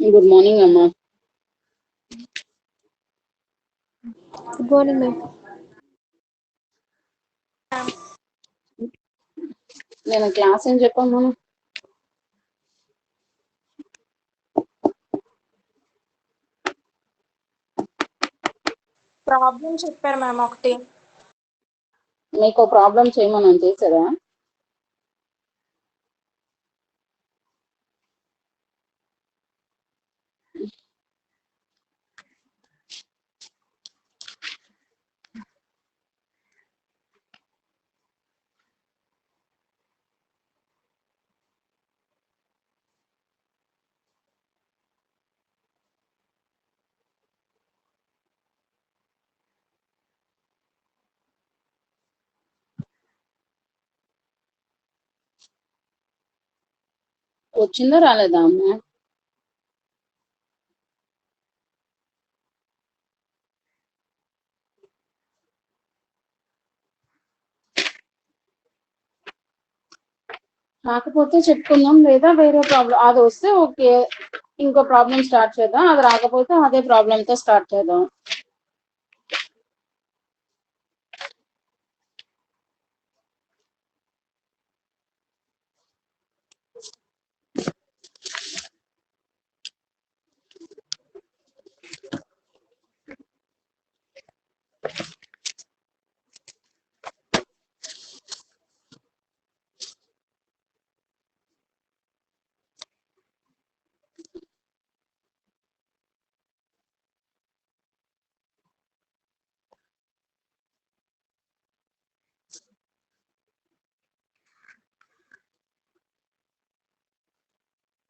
Good morning అమ్మా. Good morning ma'am. నేను class ఏం చెప్పమ్మా? ప్రాబ్లం చెప్పారు మ్యామ్ ఒకటి. మీకు ప్రాబ్లం చేయమని చేశారా? వచ్చిందా రాలేదా అమ్మా? రాకపోతే చెప్పుకుందాం, లేదా వేరే ప్రాబ్లం అది వస్తే ఓకే, ఇంకో ప్రాబ్లం స్టార్ట్ చేద్దాం. అది రాకపోతే అదే ప్రాబ్లంతో స్టార్ట్ చేద్దాం.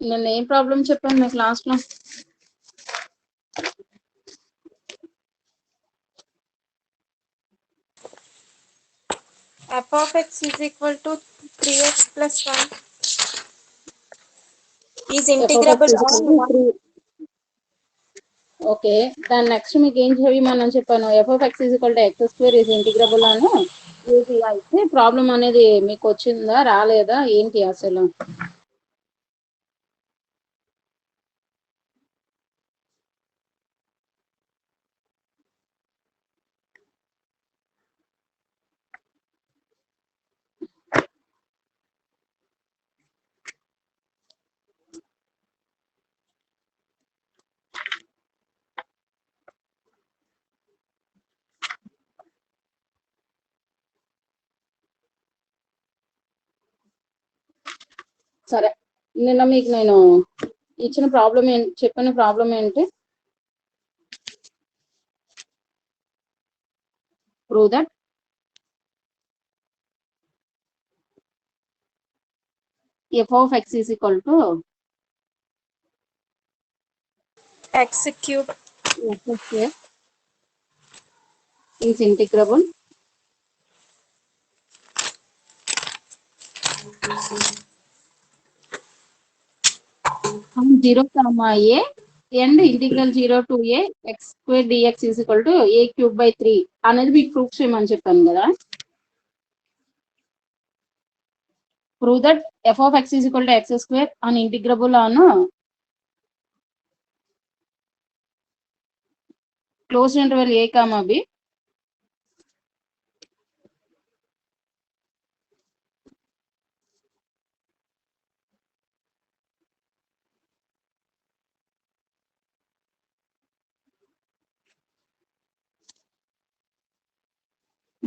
నేను ఏం ప్రాబ్లం చెప్పాను మీ క్లాస్ లో? f of x is equal to 3x plus 1 is integrable on 1. Okay, దాని నెక్స్ట్ మీకు ఏం చేయమని చెప్పాను? f(x)(x)² ఈజ్ ఇంటిగ్రబుల్ అను ఇది అయితే ప్రాబ్లం అనేది మీకు వచ్చిందా రాలేదా ఏంటి అసలు? సరే, నిన్న మీకు నేను ఇచ్చిన ప్రాబ్లం ఏంటి, చెప్పిన ప్రాబ్లం ఏంటి? Prove that f(x) is equal to x cube x² is integrable from 0, a and integral 0 to a x² dx is equal to a³/3 అనేది మీకు ప్రూఫ్ చేయమని చెప్పాను కదా. Prove that f(x) is equal to x² and integrable on closed interval a comma b.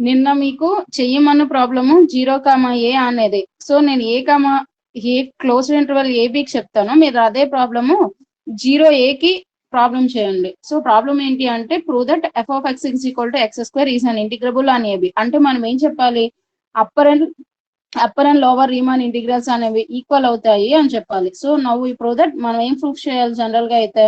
నిన్న మీకు చెయ్యమన్న problem 0, a అనేది. So నేను ఏ close interval ఏబికి చెప్తాను, మీరు అదే ప్రాబ్లము 0a కి ప్రాబ్లం చేయండి. సో ప్రాబ్లం ఏంటి అంటే prove that f(x) is equal to x² is an integrable on AB. అంటే మనం ఏం చెప్పాలి? Upper and lower Riemann integrals అనేవి ఈక్వల్ అవుతాయి అని చెప్పాలి. సో నవ్వు ఈ ప్రూవ్ దట్ మనం ఏం ప్రూఫ్ చేయాలి జనరల్ గా అయితే?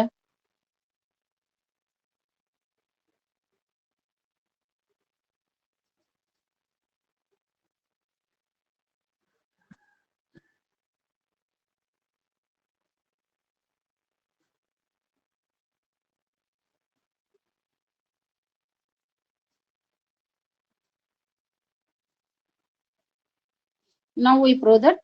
Now we prove that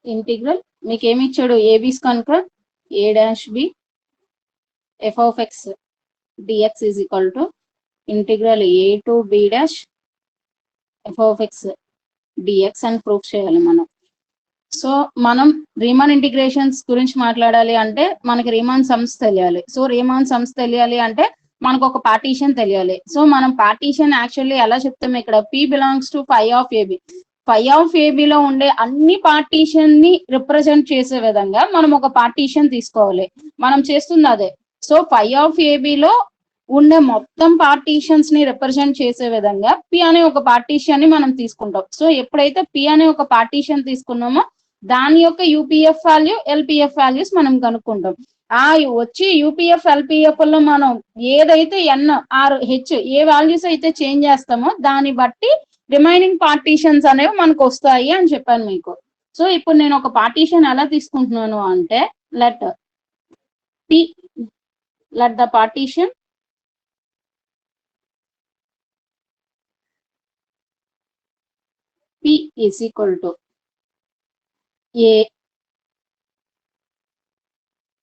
integral మీకు ఏమి ఇచ్చాడు ఏబీస్ కనుక a dash b F of X dx is equal to integral a to b dash f of X dx అని ప్రూఫ్ చేయాలి మనం. సో మనం రీమాన్ ఇంటిగ్రేషన్స్ గురించి మాట్లాడాలి అంటే మనకి రీమాన్ సమ్స్ తెలియాలి. సో రీమాన్ సమ్స్ తెలియాలి అంటే మనకు ఒక పార్టీషన్ తెలియాలి. సో మనం పార్టీషన్ యాక్చువల్లీ ఎలా చెప్తాం ఇక్కడ p belongs to phi of AB. Phi of ఏబిలో ఉండే అన్ని పార్టీషన్ ని రిప్రజెంట్ చేసే విధంగా మనం ఒక పార్టీషన్ తీసుకోవాలి. మనం చేస్తుంది అదే. సో ఫై ఆఫ్ ఏబిలో ఉండే మొత్తం పార్టీషన్స్ ని రిప్రజెంట్ చేసే విధంగా పి అనే ఒక పార్టీషన్ ని మనం తీసుకుంటాం. సో ఎప్పుడైతే పి అనే ఒక పార్టీషన్ తీసుకున్నామో దాని యొక్క యూపీఎఫ్ వాల్యూ ఎల్పిఎఫ్ వాల్యూస్ మనం కనుక్కుంటాం. ఆ వచ్చి యూపీఎఫ్ ఎల్పిఎఫ్ లో మనం ఏదైతే N R H A values అయితే చేంజ్ చేస్తామో దాన్ని బట్టి రిమైనింగ్ పార్టీషన్స్ అనేవి మనకు వస్తాయి అని చెప్పాను మీకు. సో ఇప్పుడు నేను ఒక పార్టీషన్ ఎలా తీసుకుంటున్నాను అంటే let P let the partition P is equal to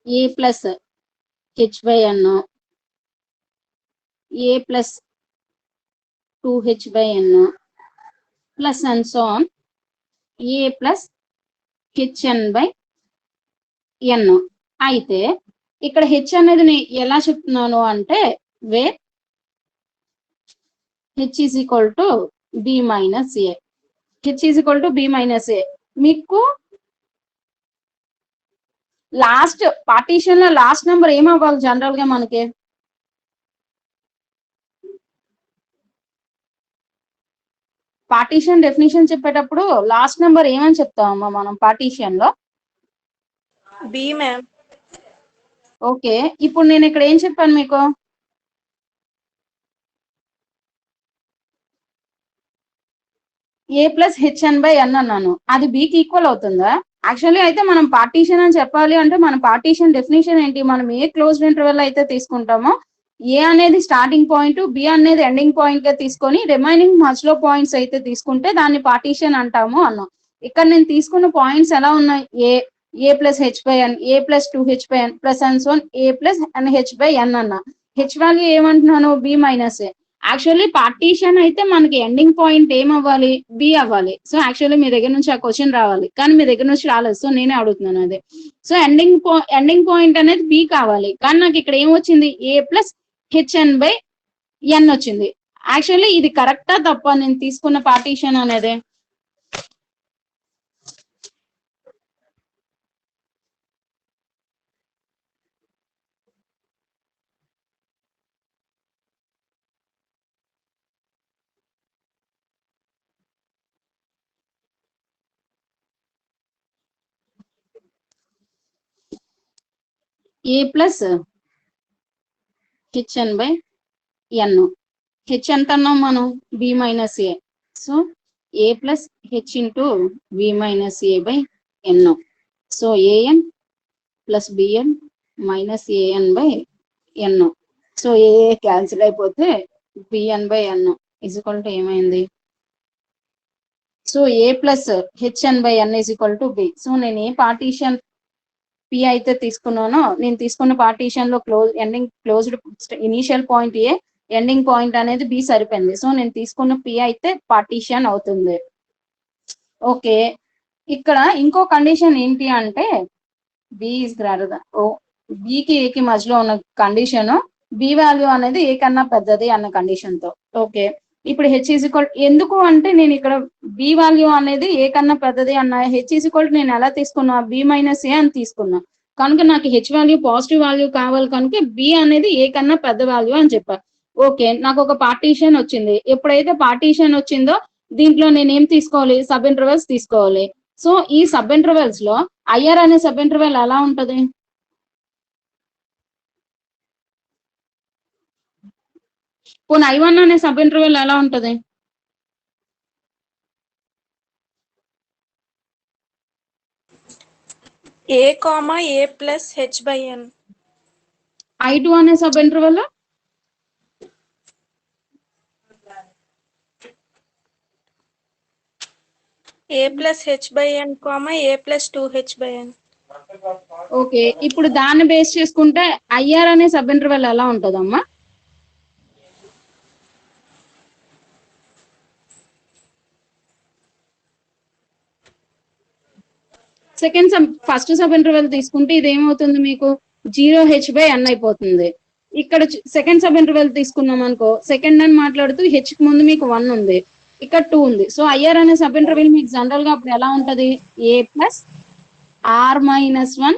A plus H by N A plus 2h by n plus and so on a plus hn by n. అయితే ఇక్కడ h అనేది నేను ఎలా చెప్తున్నాను అంటే wear h is equal to b minus a. h is equal to b minus a. మీకు last partition లో last number ఏమవ్వాలి జనరల్ గా మనకి పార్టీషన్ డెఫినిషన్ చెప్పేటప్పుడు లాస్ట్ నెంబర్ ఏమని చెప్తామమ్మా మనం పార్టీషన్ లో బి మ్యామ్. ఓకే ఇప్పుడు నేను ఇక్కడ ఏం చెప్పాను మీకు ఏ ప్లస్ హెచ్ఎన్ బై ఎన్ అన్నాను. అది బికి ఈక్వల్ అవుతుందా? యాక్చువల్లీ అయితే మనం పార్టీషన్ అని చెప్పాలి అంటే మన పార్టీషన్ డెఫినేషన్ ఏంటి మనం ఏ క్లోజ్డ్ ఇంటర్వెల్ అయితే తీసుకుంటామో ఏ అనేది స్టార్టింగ్ పాయింట్ బి అనేది ఎండింగ్ పాయింట్ గా తీసుకొని రిమైనింగ్ మధ్యలో పాయింట్స్ అయితే తీసుకుంటే దాన్ని పార్టీషన్ అంటాము అన్నాం. ఇక్కడ నేను తీసుకున్న పాయింట్స్ ఎలా ఉన్నాయి a plus H by N A plus 2h by N plus and so A plus nh by n అన్న హెచ్ వాల్యూ ఏమంటున్నాను b minus a. Actually partition అయితే మనకి ఎండింగ్ పాయింట్ ఏం అవ్వాలి బి అవ్వాలి. సో యాక్చువల్లీ మీ దగ్గర నుంచి ఆ క్వశ్చన్ రావాలి కానీ మీ దగ్గర నుంచి రాలేదు. సో నేనే అడుగుతున్నాను అదే. సో ఎండింగ్ పాయింట్ అనేది బి కావాలి కానీ నాకు ఇక్కడ ఏం వచ్చింది ఏ ప్లస్ హెచ్ఎన్ బై ఎన్ వచ్చింది. యాక్చువల్లీ ఇది కరెక్టా తప్ప నేను తీసుకున్న పార్టీషన్ అనేది a plus HN by n h ఎంత అన్నాం మనం b minus a. So A plus h into b minus a by n. So an plus bn minus an by n. So a cancel అయిపోతే bn by N is equal to ఏమైంది so A plus HN by N is equal to B. So నేను a partition P అయితే తీసుకున్నానో నేను తీసుకున్న partition లో closed initial point ఏ ending point అనేది B సరిపోయింది. So నేను తీసుకున్న పి అయితే పార్టీషన్ అవుతుంది. ఓకే ఇక్కడ ఇంకో కండిషన్ ఏంటి అంటే బి ఈజ్ గ్రేటర్ దాన్ బికి ఏకి మధ్యలో ఉన్న కండిషన్ బి వాల్యూ అనేది ఏ కన్నా పెద్దది అన్న కండిషన్ తో. ఓకే ఇప్పుడు హెచ్ ఈజ్ ఈక్వల్ ఎందుకు అంటే నేను ఇక్కడ బి వాల్యూ అనేది ఏ కన్నా పెద్దది అన్న హెచ్ ఈజ్ ఈక్వల్ నేను ఎలా తీసుకున్నా బి మైనస్ ఏ అని తీసుకున్నా కనుక నాకు హెచ్ వాల్యూ పాజిటివ్ వాల్యూ కావాలి కనుక బి అనేది ఏ కన్నా పెద్ద వాల్యూ అని చెప్పాను. ఓకే నాకు ఒక పార్టీషన్ వచ్చింది. ఎప్పుడైతే పార్టీషన్ వచ్చిందో దీంట్లో నేను ఏం తీసుకోవాలి సబ్ ఇంటర్వెల్స్ తీసుకోవాలి. సో ఈ సబ్ ఇంటర్వెల్స్ లో ఐఆర్ అనే సబ్ ఇంటర్వెల్ ఎలా ఉంటది పోనీ I1 అనే సబ్ ఇంటర్వెల్ ఎలా ఉంటది a comma a plus H by n. I2 అనే sub interval a plus h by n comma a plus 2h by n. Okay, ఇప్పుడు దాన్ని బేస్ చేసుకుంటే ఐఆర్ అనే సబ్ ఇంటర్వెల్ ఎలా ఉంటుందమ్మా? ఫస్ట్ సబ్ ఇంటర్వెల్ తీసుకుంటే ఇది ఏమవుతుంది మీకు 0h/n అయిపోతుంది. ఇక్కడ సెకండ్ సబ్ ఇంటర్వెల్ తీసుకున్నాం అనుకో, సెకండ్ అని మాట్లాడుతూ హెచ్ కి ముందు మీకు 1 ఉంది, ఇక్కడ 2 ఉంది. సో ఐఆర్ అనే సబ్ ఇంటర్వెల్ మీకు జనరల్ గా అప్పుడు ఎలా ఉంటది? a plus are minus 1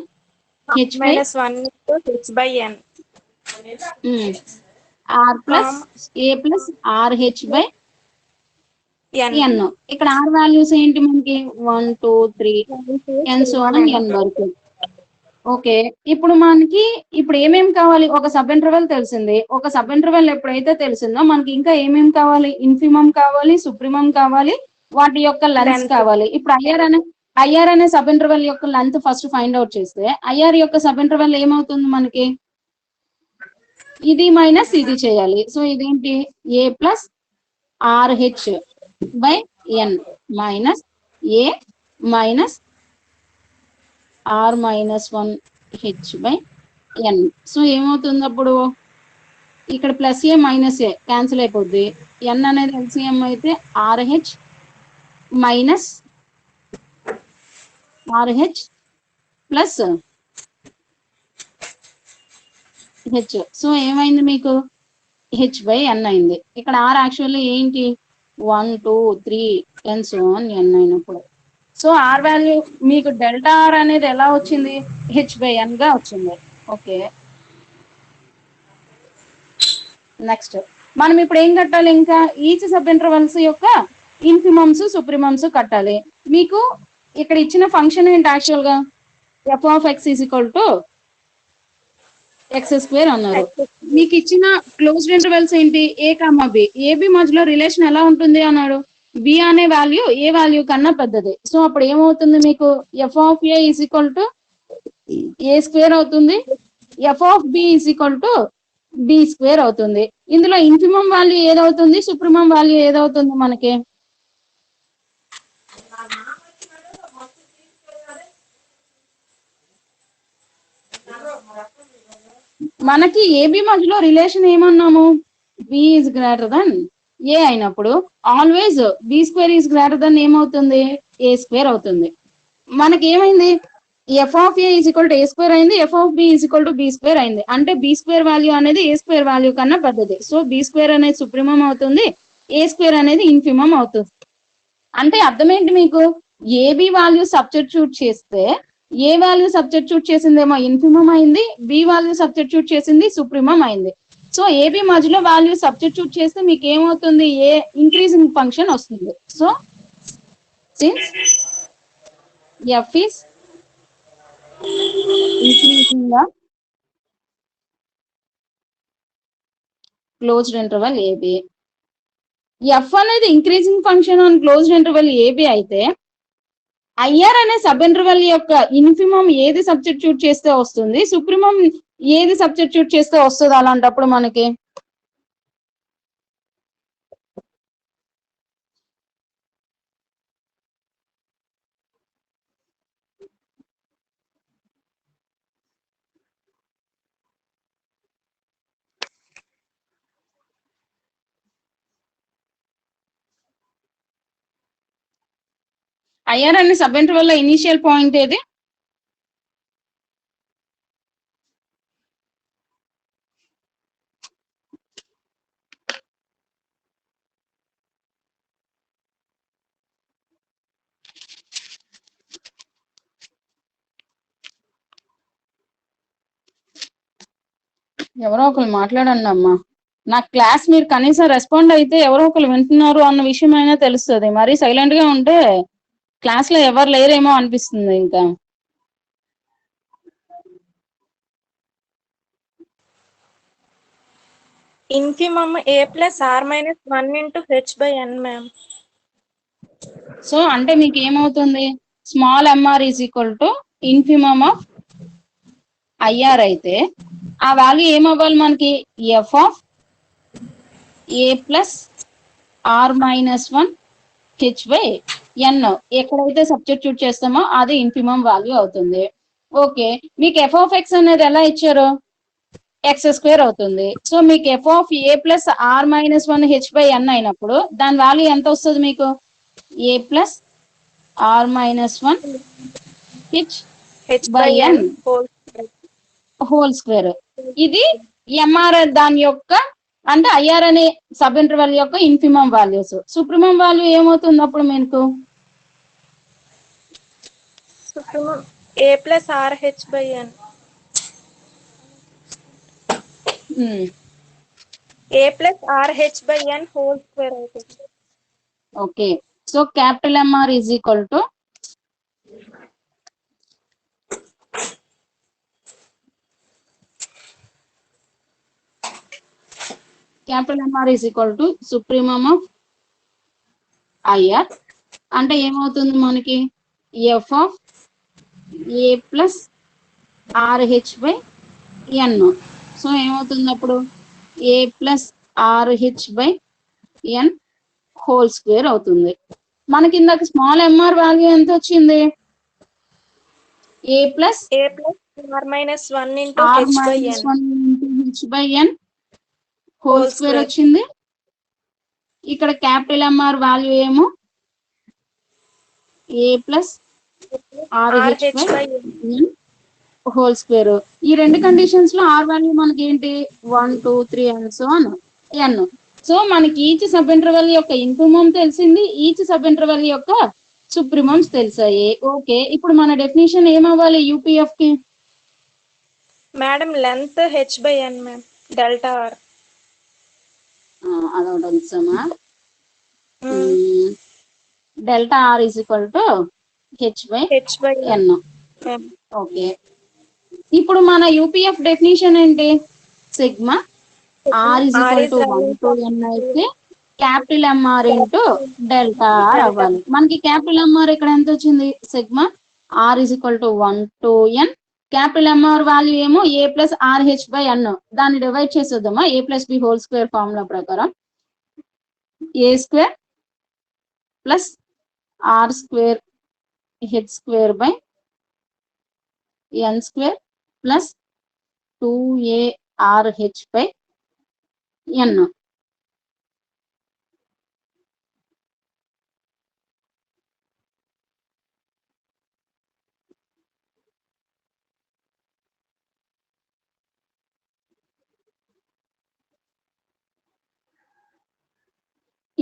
h by minus 1 into h by n. R plus A plus R H by n. N. ఇక్కడ ఆర్ వాల్యూస్ ఏంటి మనకి? 1 2 3 ఎన్ సో ఆన్ ఎన్ వరకు. ఓకే, ఇప్పుడు మనకి ఇప్పుడు ఏమేం కావాలి? ఒక సబ్ ఇంటర్వెల్ తెలిసింది. ఒక సబ్ ఇంటర్వెల్ ఎప్పుడైతే తెలిసిందో మనకి ఇంకా ఏమేం కావాలి? ఇన్ఫిమం కావాలి, సుప్రీమం కావాలి, వాటి యొక్క లెన్స్ కావాలి. ఇప్పుడు ఐఆర్ అనే సబ్ ఇంటర్వెల్ యొక్క లెంత్ ఫస్ట్ ఫైండ్ అవుట్ చేస్తే ఐఆర్ యొక్క సబ్ ఇంటర్వెల్ ఏమవుతుంది మనకి? ఇది మైనస్ ఇది చేయాలి. సో ఇదేంటి? A plus RH by n minus a minus r minus 1 h by n. So ఏమవుతుంది అప్పుడు? ఇక్కడ plus a minus a cancel అయిపోద్ది. ఎన్ అనేది ఎల్సిఎం అయితే rh minus rh plus h. So ఏమైంది మీకు? హెచ్ బై ఎన్ అయింది. ఇక్కడ ఆర్ యాక్చువల్లీ ఏంటి? 1 2 3 ఎన్ సో ఆన్ ఎన్ అయినప్పుడు. సో ఆర్ వాల్యూ మీకు డెల్టా ఆర్ అనేది ఎలా వచ్చింది? హెచ్ బై ఎన్ గా వచ్చింది. ఓకే, నెక్స్ట్ మనం ఇప్పుడు ఏం కట్టాలి? ఇంకా ఈచ్ సబ్ ఇంటర్వెల్స్ యొక్క ఇన్ఫిమమ్స్ సుప్రీమమ్స్ కట్టాలి. మీకు ఇక్కడ ఇచ్చిన ఫంక్షన్ ఏంటి యాక్చువల్ గా? F of X is equal to X square అన్నారు. మీకు ఇచ్చిన క్లోజ్డ్ ఇంటర్వెల్స్ ఏంటి? ఏ కామా బి. ఏబి మధ్యలో రిలేషన్ ఎలా ఉంటుంది అన్నాడు? బి అనే వాల్యూ ఏ వాల్యూ కన్నా పెద్దది. సో అప్పుడు ఏమవుతుంది మీకు? F of a is equal to A square అవుతుంది, f of b is equal to b square అవుతుంది. ఇందులో ఇన్ఫిమం వాల్యూ ఏదవుతుంది, సుప్రీమం వాల్యూ ఏదవుతుంది మనకి? మనకి ఏబి మధ్యలో రిలేషన్ ఏమన్నాము? B is greater then a అయినప్పుడు always b square is greater then ఏమవుతుంది? ఏ స్క్వేర్ అవుతుంది. మనకి ఏమైంది? F of a is equal to A square అయింది, f of b is equal to b square అయింది. అంటే బి స్క్వేర్ వాల్యూ అనేది ఏ square value కన్నా పెద్దది. సో బి స్క్వేర్ అనేది సుప్రీమం అవుతుంది, ఏ స్క్వేర్ అనేది ఇన్ఫిమం అవుతుంది. అంటే అర్థం ఏంటి మీకు? ఏబి వాల్యూ సబ్స్టిట్యూట్ చేస్తే ఏ వాల్యూ సబ్స్టిట్యూట్ చేసిందేమో ఇన్ఫిమం అయింది, బి వాల్యూ సబ్స్టిట్యూట్ చేసింది సుప్రీమం అయింది. సో ఏబి మధ్యలో వాల్యూ సబ్స్టిట్యూట్ చేస్తే మీకు ఏమవుతుంది? ఏ ఇంక్రీజింగ్ ఫంక్షన్ వస్తుంది. So since f is increasing the closed interval AB. F అనేది increasing function on closed interval AB అయితే ఐఆర్ అనే సబ్ ఇంటర్వల్ యొక్క ఇన్ఫిమం ఏది సబ్స్టిట్యూట్ చేస్తే వస్తుంది, సుప్రీమం ఏది సబ్స్టిట్యూట్ చేస్తే వస్తుంది అలాంటప్పుడు మనకి? ఐఆర్ అనే సబ్ ఇంటర్వల్ లో ఇనీషియల్ పాయింట్ ఏది? ఎవరో ఒకరు మాట్లాడండి అమ్మా. నా క్లాస్ మీరు కనీసం రెస్పాండ్ అయితే ఎవరో ఒకరు వింటున్నారు అన్న విషయం అయినా తెలుస్తుంది. మరి సైలెంట్ గా ఉంటే క్లాస్ లో ఎవరు లేరేమో అనిపిస్తుంది. ఇంకా Infimum a plus r minus 1 into h by n, ma'am. So అంటే మీకు ఏమవుతుంది? Small MR is equal to infimum of IR అయితే ఆ వాల్యూ ఏమవ్వాలి మనకి? F of a plus are minus 1 h by n ఎక్కడైతే సబ్స్టిట్యూట్ చేస్తామో అది ఇన్ఫిమం వాల్యూ అవుతుంది. ఓకే, మీకు ఎఫ్ ఆఫ్ ఎక్స్ అనేది ఎలా ఇచ్చారు? ఎక్స్ స్క్వేర్ అవుతుంది. సో మీకు F of a plus are minus one h by n అయినప్పుడు దాని వాల్యూ ఎంత వస్తుంది మీకు? A plus are minus one h h by by N n whole square. ఇది ఎంఆర్ దాని యొక్క అంటే ఐఆర్ అనే సబ్ ఇంటర్వెల్ యొక్క ఇన్ఫిమం వాల్యూస్. సుప్రీమం వాల్యూ ఏమవుతుంది అప్పుడు మీకు? Supremum a plus R H by N. A plus R H by N whole square అవుతుంది. Okay, so capital MR is equal to supremum of IR అంటే ఏమవుతుంది మనకి? F of a plus RH by n. So ఏమవుతుంది అప్పుడు? A plus RH by N whole square అవుతుంది. మనకి ఇందాక small MR value ఎంత వచ్చింది? ఏ plus are minus one into R H by minus N one into H by N whole square వచ్చింది. ఇక్కడ capital MR value ఏమో A plus RH H by by N whole square. ఈ రెండు conditions లో are value మనకి ఏంటి? 1 2 3 and so on N. So మనకి each sub interval యొక్క ఇన్ఫిమం తెలిసింది, ఈచ్ సబ్ ఇంటర్వెల్ యొక్క సుప్రీమమ్స్ తెలిసాయి. ఓకే, ఇప్పుడు మన డెఫినేషన్ ఏమవ్వాలి యూపీఎఫ్ కి? Madam length H by N ma'am, delta R. అదొకటి ఉంచామా? Delta R is equal to H by N. Okay, ఇప్పుడు మన యూపీఎఫ్ డెఫినేషన్ ఏంటి? Sigma R is equal to 1 to n అయితే capital MR into delta R అవ్వాలి. మనకి capital MR ఇక్కడ ఎంత వచ్చింది? Sigma R is equal to 1 to n. Capital MR value ఏమో A plus RH by N. దాన్ని divide చేసేద్దామా? ఏ plus B whole square formula ప్రకారం A square plus R square H square by N square plus 2ARH by N.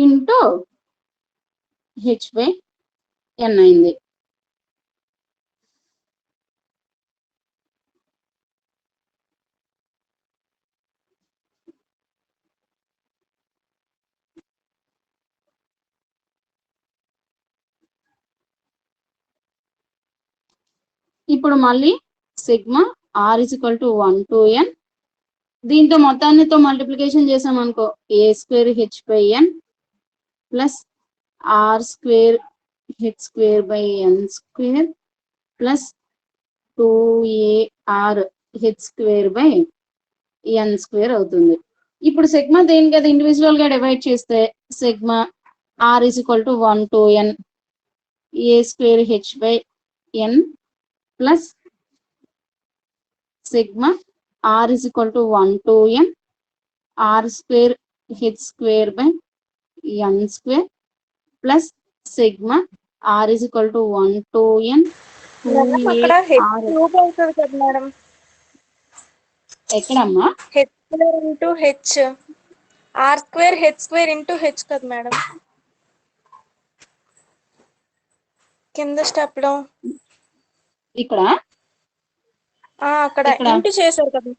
Into H by N అయింది. ఇప్పుడు మళ్ళీ sigma R is equal to 1 to n. దీంతో మొత్తాన్నితో multiplication చేసాం అనుకో, A square H by N plus R square H square by N square plus 2ARH square by N square అవుతుంది. ఇప్పుడు సిగ్మా దేని కదా ఇండివిజువల్ గా డివైడ్ చేస్తే sigma R is equal to 1 to n A square H by N plus sigma R is equal to 1 to n R square H square by N square plus sigma R is equal to 1 to n అక్కడ H cube అవుతుంది కదా madam. ఎక్కడమ్మా? H square into H, R square H square into H కదా madam కింద step లో. ఇక్కడ అక్కడ into చేశారు కదా,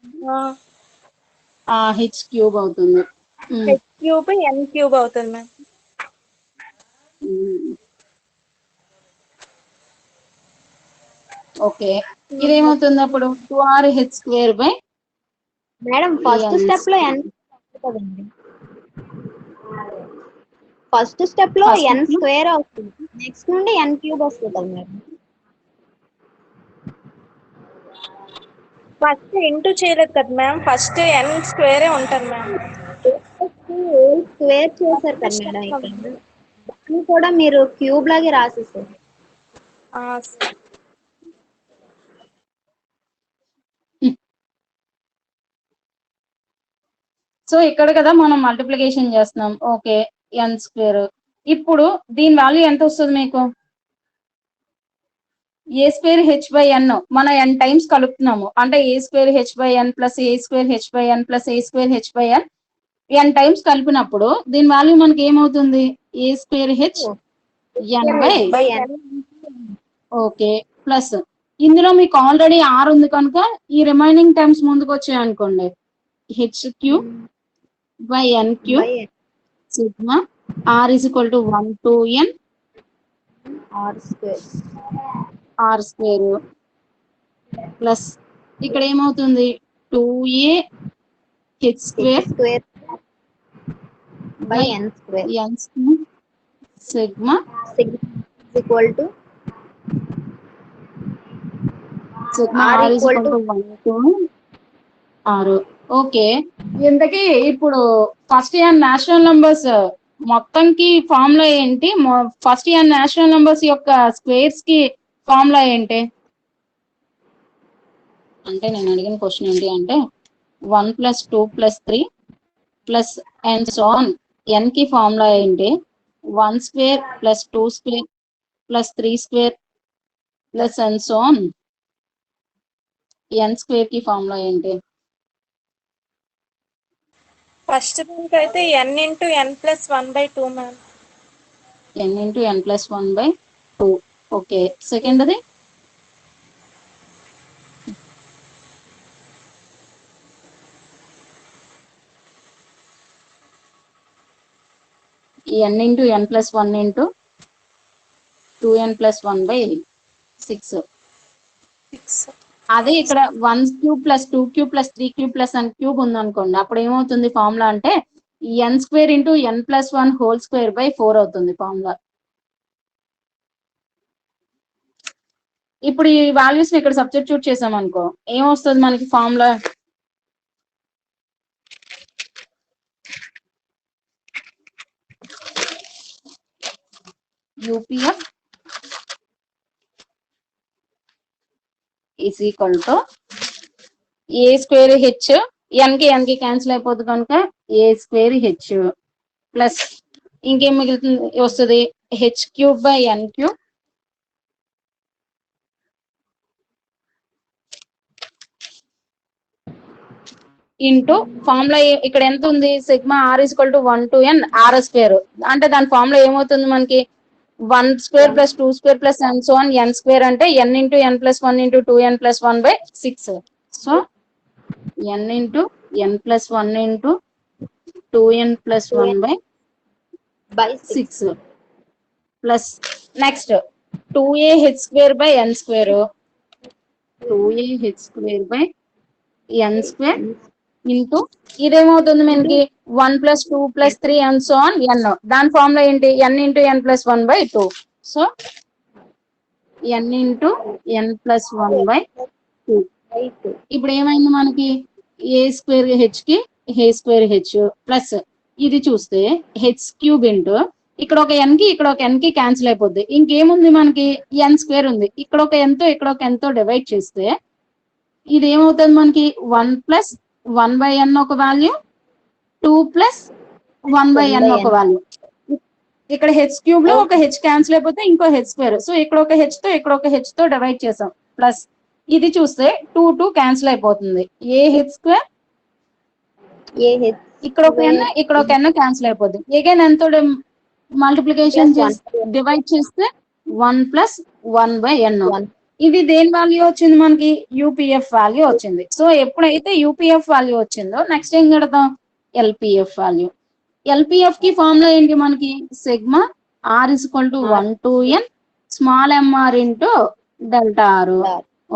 హెచ్ క్యూబ్ అవుతుంది. హెచ్ క్యూబ్ ఎన్ క్యూబ్ అవుతుంది మ్యామ్. ఓకే, ఇదేమవుతుంది అప్పుడు? 2RH square by madam first step లో n కదండి, ఫస్ట్ స్టెప్ లో n స్క్వేర్ అవుతుంది, నెక్స్ట్ నుండి n క్యూబ్ వస్తుంది కదా మేడం. ఫస్ట్ ఇంటూ చేయలేదు కదా మ్యామ్, ఫస్ట్ ఎన్ స్క్వేరే ఉంటుంది మ్యామ్. స్క్వేర్ చేశారు కదా మేడం ఇక్కడ. కూడా మీరు క్యూబ్ లాగే రాసేసారు. సో ఇక్కడ కదా మనం మల్టిప్లికేషన్ చేస్తున్నాం. Okay, N square. ఇప్పుడు దీని వాల్యూ ఎంత వస్తుంది మీకు? A square H by N మన ఎన్ టైమ్స్ కలుపుతున్నాము అంటే A square H by N plus A square H by N plus A square H by N N times కలిపినప్పుడు దీని వాల్యూ మనకి ఏమవుతుంది? ఏ square H N by okay plus ఇందులో మీకు already are ఉంది కనుక ఈ రిమైనింగ్ టైమ్స్ ముందుకు వచ్చాయి అనుకోండి, H cube by N cube sigma R is equal to 1 to n R square plus ఇక్కడ ఏమవుతుంది 2a H square by N square N square sigma equal to sigma R is equal to 1 to r. Okay, ఇంతకీ ఇప్పుడు first year national numbers మొత్తంకి formula ఏంటి? First year national numbers యొక్క squares కి formula ఏంటి? అంటే నేను అడిగిన క్వశ్చన్ ఏంటి అంటే 1 + 2 + 3 plus and so on N కి ఫార్ములా ఏంటి? 1 square plus 2 square plus 3 square plus and so on N square కి ఫార్ములా ఏంటి? ఫస్ట్ దానికి అయితే n into n plus 1/2 ma'am. n into n plus 1/2. Okay, సెకండ్ది n into n plus 1 into 2n plus 1/6. అదే ఇక్కడ 1 cube plus 2 cube plus 3 cube plus n cube ఉందనుకోండి, అప్పుడు ఏమవుతుంది ఫార్ములా అంటే n square into n plus 1 whole square by 4 అవుతుంది formula. ఇప్పుడు ఈ వాల్యూస్ ని ఇక్కడ సబ్స్టిట్యూట్ చేసాం అనుకో, ఏమొస్తుంది మనకి formula? UPF is equal to A square H N కి క్యాన్సిల్ అయిపోతుంది కనుక ఏ స్క్వేర్ హెచ్ ప్లస్ ఇంకేం మిగులుతుంది వస్తుంది H cube by N cube into formula ఇక్కడ ఎంత ఉంది? Sigma R is equal to 1 to n R square. అంటే దాని ఫార్ములా ఏమవుతుంది మనకి? 1 square plus 2 square plus and so on n square అంటే n into n plus 1 into 2n plus 1/6. So n into n plus 1 into 2n plus 1/6 plus next 2a H square by n square 2a H square by n square into ఇదేమవుతుంది మనకి 1 + 2 + 3 and so on n. దాని formula ఏంటి? n into n plus 1/2. So n into n plus 1/2. ఇప్పుడు ఏమైంది మనకి? A square H కి ఏ square H plus ఇది చూస్తే హెచ్ క్యూబ్ ఇంటూ ఇక్కడ ఒక n కి ఇక్కడ ఒక n కి క్యాన్సిల్ అయిపోద్ది. ఇంకేముంది మనకి? n స్క్వేర్ ఉంది. ఇక్కడ ఒక n తో ఇక్కడ ఒక n తో డివైడ్ చేస్తే ఇది ఏమవుతుంది మనకి? 1 + 1/n ఒక వాల్యూ, 2 + 1/n ఒక వాల్యూ. ఇక్కడ హెచ్ క్యూబ్ లో ఒక హెచ్ క్యాన్సిల్ అయిపోతే ఇంకో హెచ్ స్క్వేర్. సో ఇక్కడ ఒక హెచ్ తో ఇక్కడ ఒక హెచ్ తో డివైడ్ చేసాం ప్లస్ ఇది చూస్తే 2 క్యాన్సిల్ అయిపోతుంది. ఏ హెచ్ స్క్వేర్ ఇక్కడ ఒక n ఇక్కడ ఒక n క్యాన్సిల్ అయిపోద్ది. అగైన్ n తో మల్టిప్లికేషన్ డివైడ్ చేస్తే 1 + 1/n. ఇది దేని వాల్యూ వచ్చింది మనకి? యూపీఎఫ్ వాల్యూ వచ్చింది. సో ఎప్పుడైతే యూపీఎఫ్ వాల్యూ వచ్చిందో నెక్స్ట్ ఏం కడతాం? LPF value. ఎల్పిఎఫ్ కి ఫార్ములా ఏంటి మనకి? Sigma R is equal to 1 to n small MR into delta R.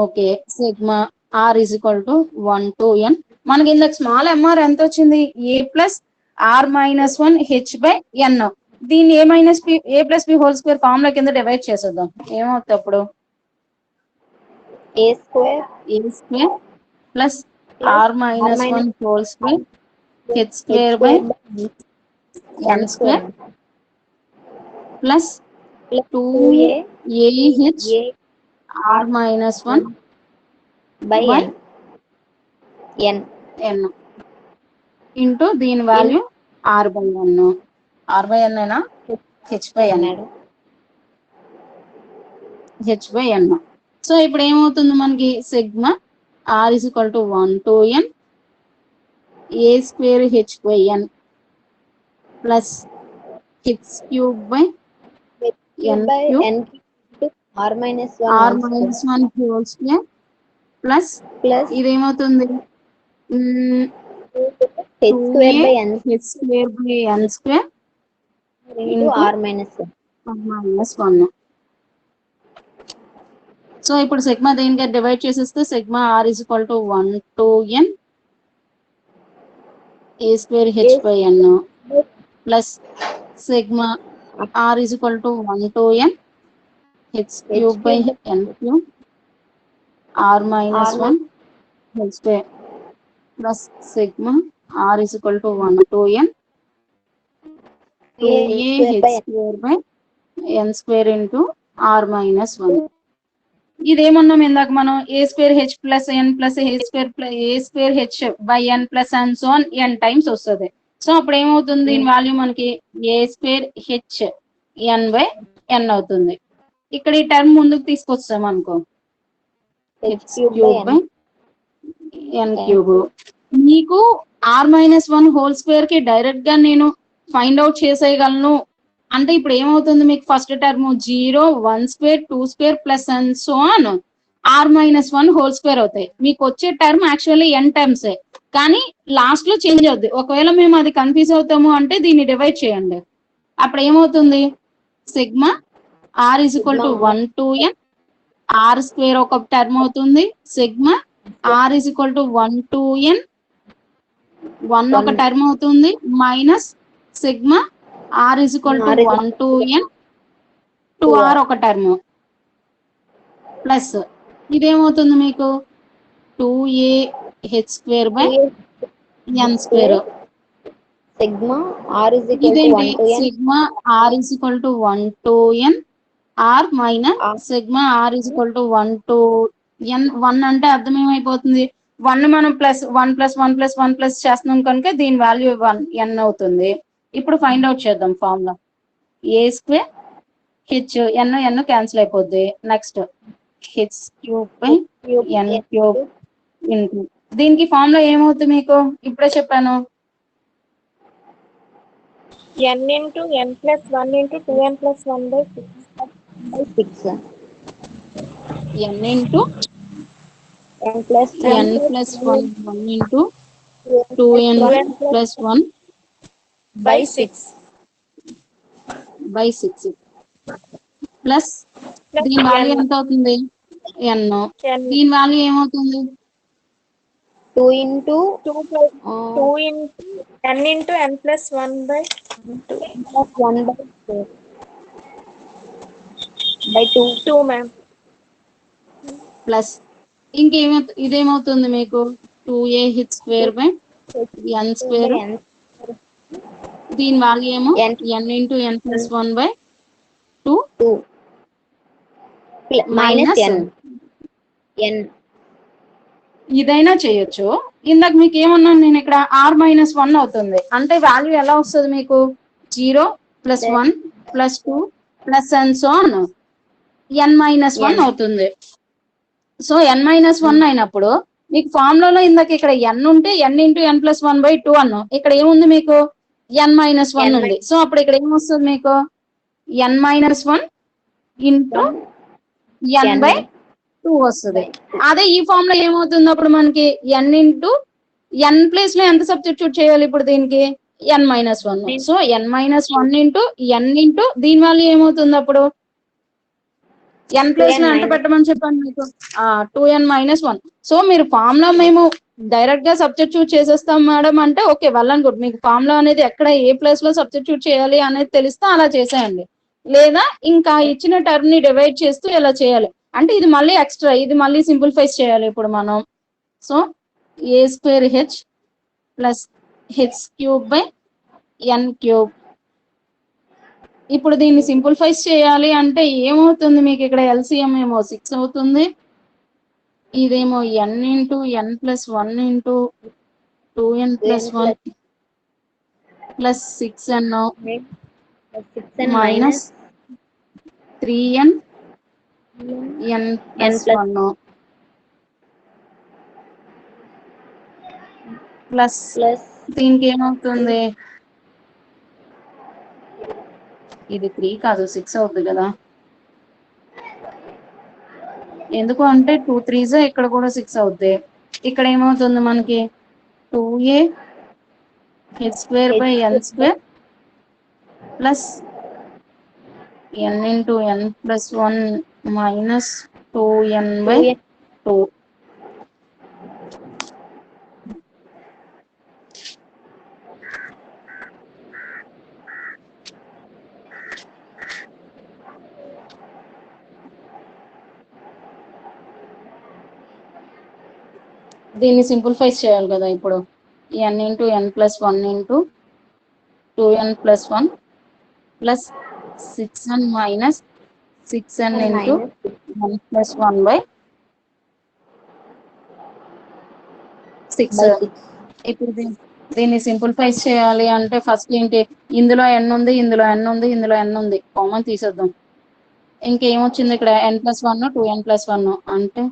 Okay, sigma R is equal to 1 to n. మనకి ఇందాక స్మాల్ ఎంఆర్ ఎంత వచ్చింది? a + r-1 h/n. దీన్ని a + b whole square formula కింద divide చేసేద్దాం. ఏమవుతుంది అప్పుడు? a square plus r-1 whole square h² by n² plus plus 2 AH A R minus 1 by by n n into దీని value R by n. R by n అయినా H by n. అన్నాడు. H by n. So ఇప్పుడు ఏమవుతుంది మనకి sigma R is equal to 1 to n A square H by n plus H cube by n by cube n into r minus 1 R whole square minus 1 whole square plus plus ఇదేమవుతుంది h square by n H square by n square into r minus 1. minus 1. So ఇప్పుడు sigma దేనిగా divide చేసేస్తే sigma R is equal to 1 to n A square H by n plus sigma R is equal to 1 to n H cube by n cube R minus 1 whole square plus sigma R is equal to 1 to n 2a H square by n square into R minus 1. ఇదేమన్నాం ఇందాక మనం A square H plus N plus A square H by N plus and so on N times వస్తుంది. So అప్పుడు ఏమవుతుంది దీని value మనకి A square H N by N అవుతుంది. ఇక్కడ ఈ టర్మ్ ముందుకు తీసుకొస్తాం అనుకో H cube by N cube. మీకు ఆర్ మైనస్ 1 హోల్ స్క్వేర్ కి డైరెక్ట్ గా నేను ఫైండ్ అవుట్ చేసేయగలను అంటే ఇప్పుడు ఏమవుతుంది మీకు first term 0 1 square 2 square plus and so on R minus 1 whole square అవుతాయి. మీకు వచ్చే టర్మ్ యాక్చువల్లీ ఎన్ టర్మ్స్ కానీ లాస్ట్ లో చేంజ్ అవుద్ది. ఒకవేళ మేము అది కన్ఫ్యూజ్ అవుతాము అంటే దీన్ని డివైడ్ చేయండి. అప్పుడు ఏమవుతుంది sigma R is equal to 1 to n R square ఒక టర్మ్ అవుతుంది. Sigma R is equal to 1 to n 1 ఒక టర్మ్ అవుతుంది minus sigma R is equal to 1 to n 2r ఒక టర్మ్ ప్లస్ ఇదేమవుతుంది మీకు 2a h square by n square. sigma r is equal to 1 to n sigma r is equal to 1 to n r minus sigma r is equal to 1 to n. 1 అంటే అర్థం ఏమైపోతుంది 1 మనం plus 1 plus 1 plus 1 plus చేస్తున్నాం కనుక దీని value 1 n అవుతుంది. ఇప్పుడు find out చేద్దాం formula A square H N N cancel అయిపోద్ది. Next H cube by N cube into దీనికి ఫార్ములా ఏమవుతుంది మీకు ఇప్పుడే చెప్పాను n into n plus 1 into 2n plus 1 by 6 n into n plus n plus 1 1 into 2n plus 1 by 6 by 6 plus దీని value ఎంత అవుతుంది n. దీని వాల్యూ ఏమవుతుంది 2 into 2 into n into n plus 1 by 1 by 4 by 2 ma'am. Plus ఇదేమవుతుంది మీకు 2a h square by n square. దీని value ఏమో n into n plus 1 by 2 minus n ఇదైనా చేయొచ్చు. ఇందాక మీకు ఏమన్నాను నేను ఇక్కడ ఆర్ మైనస్ 1 అవుతుంది అంటే వాల్యూ ఎలా వస్తుంది మీకు 0 plus 1 plus 2 plus and so on n minus 1 అవుతుంది. సో n మైనస్ 1 అయినప్పుడు మీకు ఫార్ములాలో ఇందాక ఇక్కడ n ఉంటే n into n plus 1 by 2 అన్నాం. ఇక్కడ ఏముంది మీకు n మైనస్ 1 ఉంది. సో అప్పుడు ఇక్కడ ఏమొస్తుంది మీకు n minus 1 into n by 2 వస్తుంది. అదే ఈ ఫామ్ లో ఏమవుతుంది అప్పుడు మనకి n ఇంటూ n ప్లేస్ లో ఎంత సబ్స్టిట్యూట్ చేయాలి ఇప్పుడు దీనికి n minus 1. So n minus 1 into n into దీని వల్ల ఏమవుతుంది అప్పుడు n ప్లేస్ లో ఎంత పెట్టమని చెప్పాను మీకు 2n మైనస్ 1. సో మీరు ఫార్ములా మేము డైరెక్ట్ గా సబ్స్టిట్యూట్ చేసేస్తాం మేడం అంటే ఓకే వెల్ అండ్ గుడ్. మీకు ఫార్ములా అనేది ఎక్కడ ఏ ప్లేస్ లో సబ్స్టిట్యూట్ చేయాలి అనేది తెలిస్తే అలా చేసేయండి. లేదా ఇంకా ఇచ్చిన టర్మ్ ని డివైడ్ చేస్తూ ఇలా చేయాలి. అంటే ఇది మళ్ళీ ఎక్స్ట్రా ఇది మళ్ళీ సింప్లిఫైస్ చేయాలి ఇప్పుడు మనం. So A square H plus H cube by N cube ఇప్పుడు దీన్ని సింప్లిఫైస్ చేయాలి అంటే ఏమవుతుంది మీకు ఇక్కడ ఎల్సిఎం ఏమో 6 అవుతుంది, ఇదేమో n into n plus 1 into 2n plus 1 plus 6n minus 3n n plus 1 plus దీనికి ఏమవుతుంది, ఇది 3 కాదు 6 అవుతుంది కదా, ఎందుకు అంటే 2 3s ఇక్కడ కూడా 6 అవుద్ది. ఇక్కడ ఏమవుతుంది మనకి 2a h square by n square plus n into n plus 1 minus 2n by 2. దీన్ని సింప్లిఫైస్ చేయాలి కదా ఇప్పుడు, n into n plus 1 into 2n plus 1 plus 6n minus 6n into n plus 1 by 6. ఇప్పుడు దీన్ని సింప్లిఫైస్ చేయాలి అంటే first ఏంటి, ఇందులో n ఉంది, ఇందులో n ఉంది, ఇందులో n ఉంది, కామన్ తీసేద్దాం. ఇంకేమొచ్చింది ఇక్కడ n ప్లస్ 1 2n ప్లస్ 1 అంటే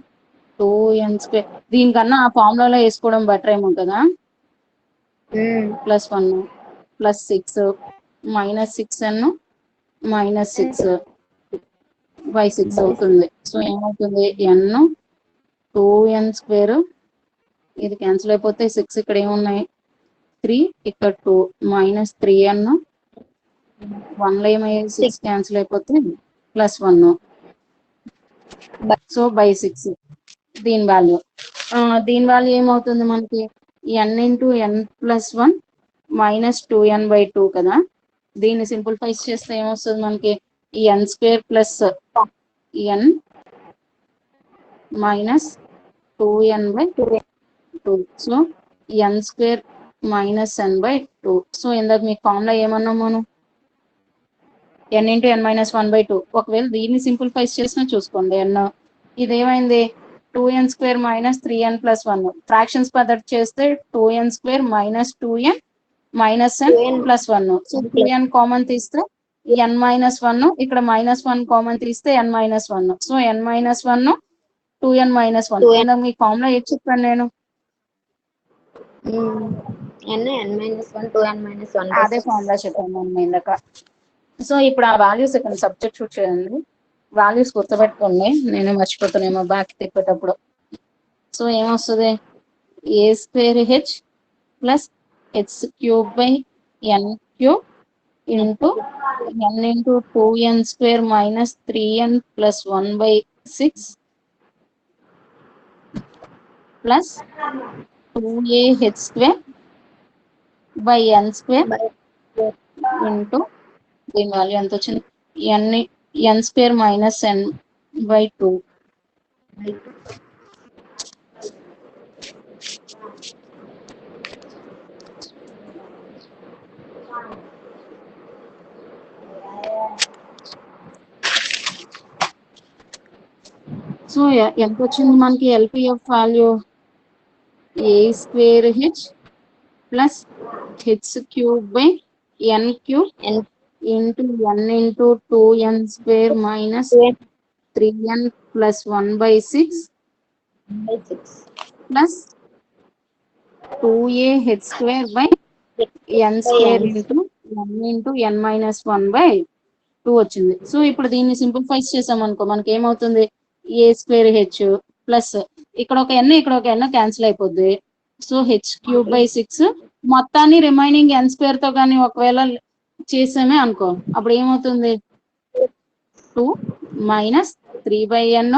2n స్క్వేర్. దీనికన్నా ఆ ఫార్ములాలో వేసుకోవడం బెటర్ ఏమో కదా, plus 1 plus 6 minus 6n minus 6 by 6 అవుతుంది. సో ఏమవుతుంది n 2n స్క్వేర్, ఇది క్యాన్సిల్ అయిపోతే 6 ఇక్కడ ఏమున్నాయి 3, ఇక్కడ 2 మైనస్ 3n 1లో ఏమయ్యాయి 6 క్యాన్సిల్ అయిపోతే ప్లస్ 1, సో బై 6 దీని వాల్యూ. దీని వాల్యూ ఏమవుతుంది మనకి n into n plus 1 minus 2n by 2 కదా. దీన్ని సింప్లిఫైస్ చేస్తే ఏమొస్తుంది మనకి ఈ n square plus n minus 2n by 2. So n square minus n by 2. So ఇందాక మీకు ఫార్ములా ఏమన్నాం మనం n into n minus 1 by 2. ఒకవేళ దీన్ని సింప్లిఫైస్ చేసినా చూసుకోండి, n ఇదేమైంది 2n square minus 3n plus 1. Fractions పద్ధతి చేస్తే 2n square minus 2n minus n plus 1. So 2n common తీస్తే n మైనస్ 1, ఇక్కడ మైనస్ 1 కామన్ తీస్తే n minus 1. So n minus 1 2n minus 1. ఇందాక మీ ఫార్ములా ఏది చెప్పాను నేను, అదే ఫార్ములా చెప్పాను మనం ఇందాక. సో ఇప్పుడు ఆ వాల్యూస్ ఇక్కడ సబ్స్టిట్యూట్ చేయండి, వాల్యూస్ గుర్తుపెట్టుకోండి, నేను మర్చిపోతానేమో బ్యాక్ తిప్పేటప్పుడు. సో ఏమొస్తుంది A square H plus H cube by N cube into n into 2n square minus 3n plus 1 by 6 plus 2ah square by n square into దీని value ఎంత వచ్చింది n square minus n by 2. So ఎంత వచ్చింది మనకి LPF value A square H plus H cube by N cube into n into 2n square minus 3n plus 1 by 6 plus 2ah square by n square into n into n minus 1 by 2 వచ్చింది. So ఇప్పుడు దీన్ని simplifies చేసాం అనుకో మనకి ఏమవుతుంది ఏ square H plus ఇక్కడ ఒక n ఇక్కడ ఒక n క్యాన్సిల్ అయిపోద్ది. సో హెచ్ క్యూబ్ బై 6 మొత్తాన్ని రిమైనింగ్ n స్క్వేర్ తో కానీ ఒకవేళ చేసామే అనుకో అప్పుడు ఏమవుతుంది 2 minus 3 by n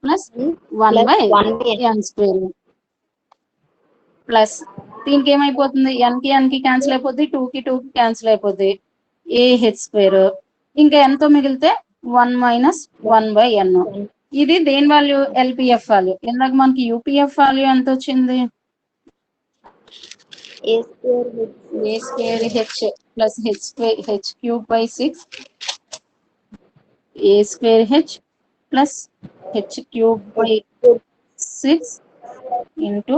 plus 1 by n square plus దీనికి ఏమైపోతుంది n కి క్యాన్సిల్ అయిపోద్ది, 2 కి క్యాన్సిల్ అయిపోద్ది, ఏ హెచ్ స్క్వేర్ ఇంకా n తో మిగిలితే 1 మైనస్ 1 బై n. ఇది దేని వాల్యూ ఎల్పిఎఫ్ వాల్యూ. ఇందాక మనకి యూపీఎఫ్ వాల్యూ ఎంత వచ్చింది A square H a square h plus h square h cube by 6 a square h plus h cube by 6 into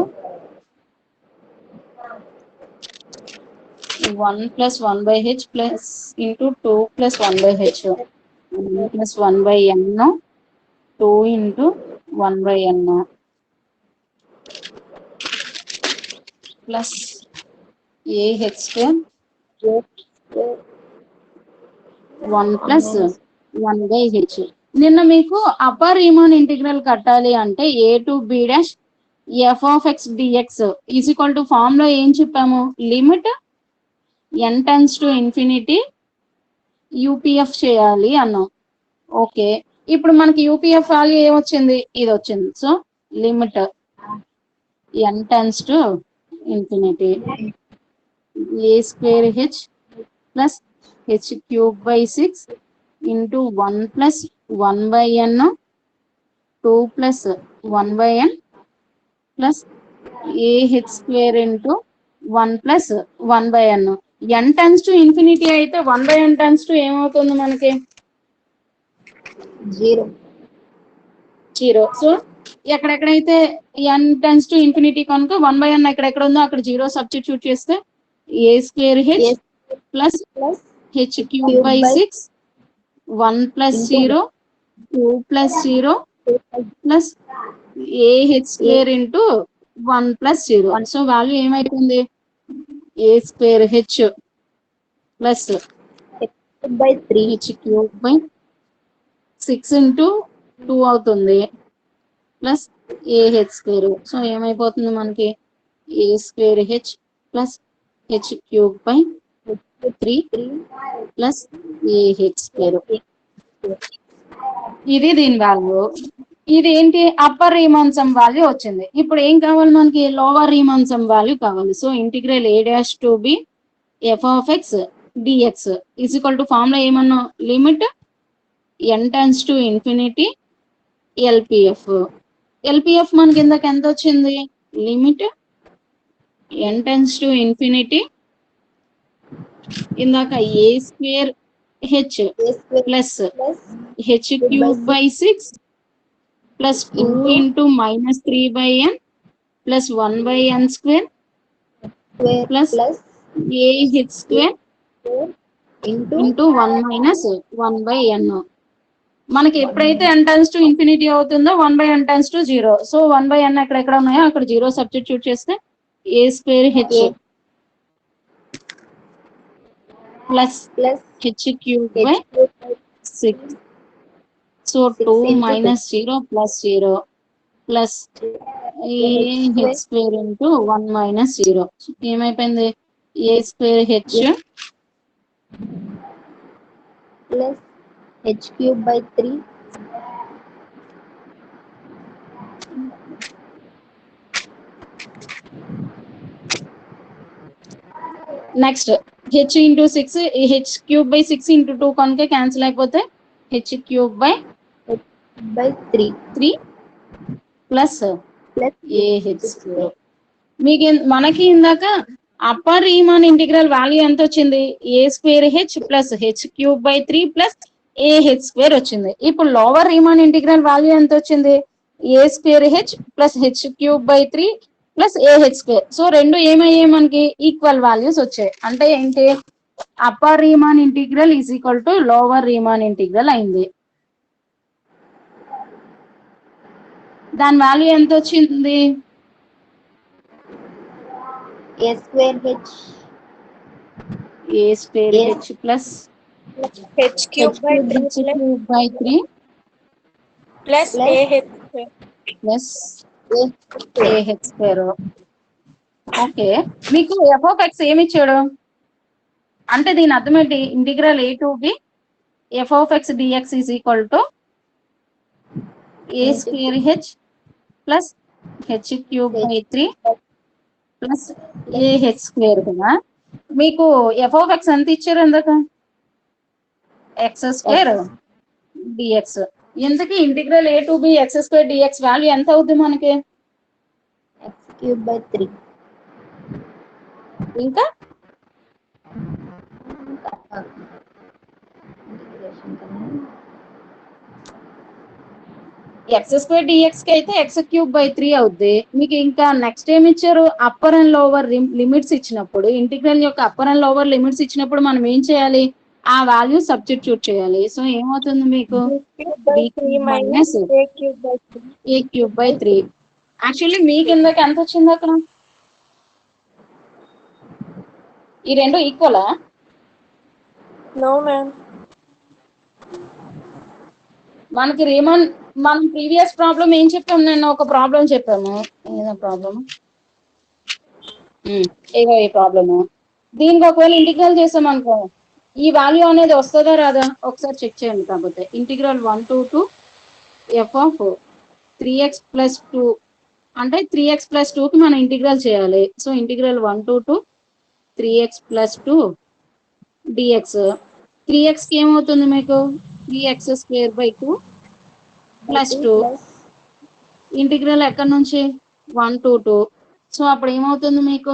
1 plus 1 by h plus into 2 plus 1 by h 1 plus 1 by n 2 into 1 by n plus a h square 1 plus 1 by h. నిన్న మీకు upper Riemann integral కట్టాలి అంటే a to b dash f of x dx is equal to form లో ఏం చెప్పాము, limit n tends to infinity UPF చేయాలి అన్నాం. Okay, ఇప్పుడు మనకి యూపీఎఫ్ వాల్యూ ఏమొచ్చింది, ఇది వచ్చింది. So limit n tends to infinity a square h plus h cube by 6 into 1 plus 1 by n 2 plus 1 by n plus a h square into 1 plus 1 by n. n tends to infinity అయితే 1 by n tends to ఏమవుతుంది మనకి, 0. So ఎక్కడెక్కడైతే n tends to infinity కనుక 1 by n ఎక్కడెక్కడ ఉందో అక్కడ 0 substitute చేస్తే a square h plus h cube by 6 1 plus 0 2 plus 0 plus a h square into 1 plus 0. So value ఏమైతుంది, a square h plus by 3 h cube by 6 into 2 అవుతుంది plus a h square. So ఏమైపోతుంది మనకి, a square h plus h cube by 3 plus a h square. ఇది దీని value. ఇది ఏంటి, upper Riemann sum value వచ్చింది. ఇప్పుడు ఏం కావాలి మనకి, లోవర్ రీమాన్ సమ్ వాల్యూ కావాలి. So integral a dash to B F of X dx is equal to formula ఏమన్నా, limit n tends to infinity LPF. LPF మనకి ఇందాక ఎంత వచ్చింది, limit n tends to infinity ఇందాక a square h plus h cube by 6 plus 2 into minus 3 by n plus 1 by n square plus a h square into 1 minus 1 by n. మనకి ఎప్పుడైతే n tends to infinity అవుతుందో 1 by n tends to 0. So 1 by n ఎక్కడెక్కడ ఉన్నాయో అక్కడ 0 substitute చేస్తే a square h plus h cube by 6. So 2 minus 0 plus 0 plus a h square into 1 minus 0. ఏమైపోయింది, a square h plus h cube by 3 next h into 6 h cube by 6 into 2 కనుక cancel అయిపోతే h cube by 3 plus a h square. మనకి ఇందాక upper Riemann integral value ఎంత వచ్చింది, a square h plus h cube by 3 plus a h square వచ్చింది. ఇప్పుడు lower Riemann integral value ఎంత వచ్చింది, a square h plus h cube by 3 plus a h square. So రెండు ఏమయ్యాయి మనకి, equal values వచ్చాయి. అంటే ఏంటి, upper Riemann integral is equal to lower Riemann integral అయింది. దాని వాల్యూ ఎంత వచ్చింది, a square h plus h cube by 3 plus a h square. Plus a h square. Okay, మీకు ఎఫ్ ఆఫ్ ఎక్స్ ఏమి ఇచ్చాడు అంటే దీని అర్థం ఏంటి, integral a to B F of X dx is equal to a square h plus h cube by 3 plus a h square కదా. మీకు F of X ఎంత ఇచ్చారు ఇందాక, ఎక్స్ స్క్వేర్ డిఎక్స్. ఇంతకీ integral a to B X square DX value ఎంత అవుతుంది మనకి, x cube by 3 ఇంకా x² dx కి అయితే x³/3 అవుద్ది. మీకు ఇంకా నెక్స్ట్ ఏమి ఇచ్చారు, అప్పర్ అండ్ లోవర్ లిమిట్స్ ఇచ్చినప్పుడు, ఇంటిగ్రల్ యొక్క అప్పర్ అండ్ లోవర్ లిమిట్స్ ఇచ్చినప్పుడు మనం ఏం చేయాలి, ఆ వాల్యూ సబ్స్టిట్యూట్ చేయాలి. సో ఏమవుతుంది మీకు, b³ మైనస్ a³/3. యాక్చువల్లీ మీ కిందకి ఎంత వచ్చింది అక్కడ, ఈ రెండు ఈక్వలా? No ma'am. మనకి మనం ప్రీవియస్ ప్రాబ్లం ఏం చెప్పాము, నేను ఒక ప్రాబ్లం చెప్పాము, ఏదో ప్రాబ్లమ్, ఏదో ఈ ప్రాబ్లము, దీనికి ఒకవేళ ఇంటిగ్రల్ చేసాం అనుకో, ఈ వాల్యూ అనేది వస్తుందా రాదా ఒకసారి చెక్ చేయండి. కాకపోతే ఇంటిగ్రల్ 1 to f(3x+2) అంటే 3x+2 కి మనం ఇంటిగ్రల్ చేయాలి. So integral 1 to 3x+2 dx. 3x కి ఏమవుతుంది మీకు, 3x² 2 + 2. ఇంటిగ్రల్ ఎక్కడి నుంచి, 1 to 2. సో అప్పుడు ఏమవుతుంది మీకు,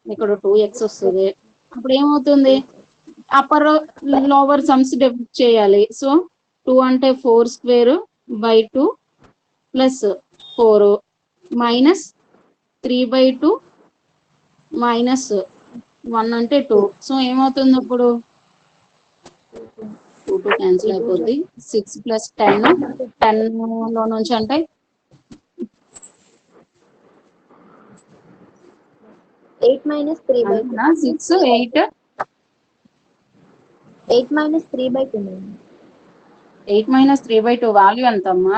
ఇక్కడ 2x వస్తుంది. అప్పుడు ఏమవుతుంది, అప్పర్ లోవర్ సమ్స్ డిఫరెన్స్ చేయాలి. సో 2 అంటే 4²/2 + 4 మైనస్ 3/2 మైనస్ 1 అంటే 2. సో ఏమవుతుంది అప్పుడు, 2 క్యాన్సిల్ అయిపోద్ది. 6 + 10, 10 లో నుంచి అంటే 8 - 3/2. 6, 8, 8 - 3/2. 8 - 3/2 వాల్యూ ఎంతమ్మా,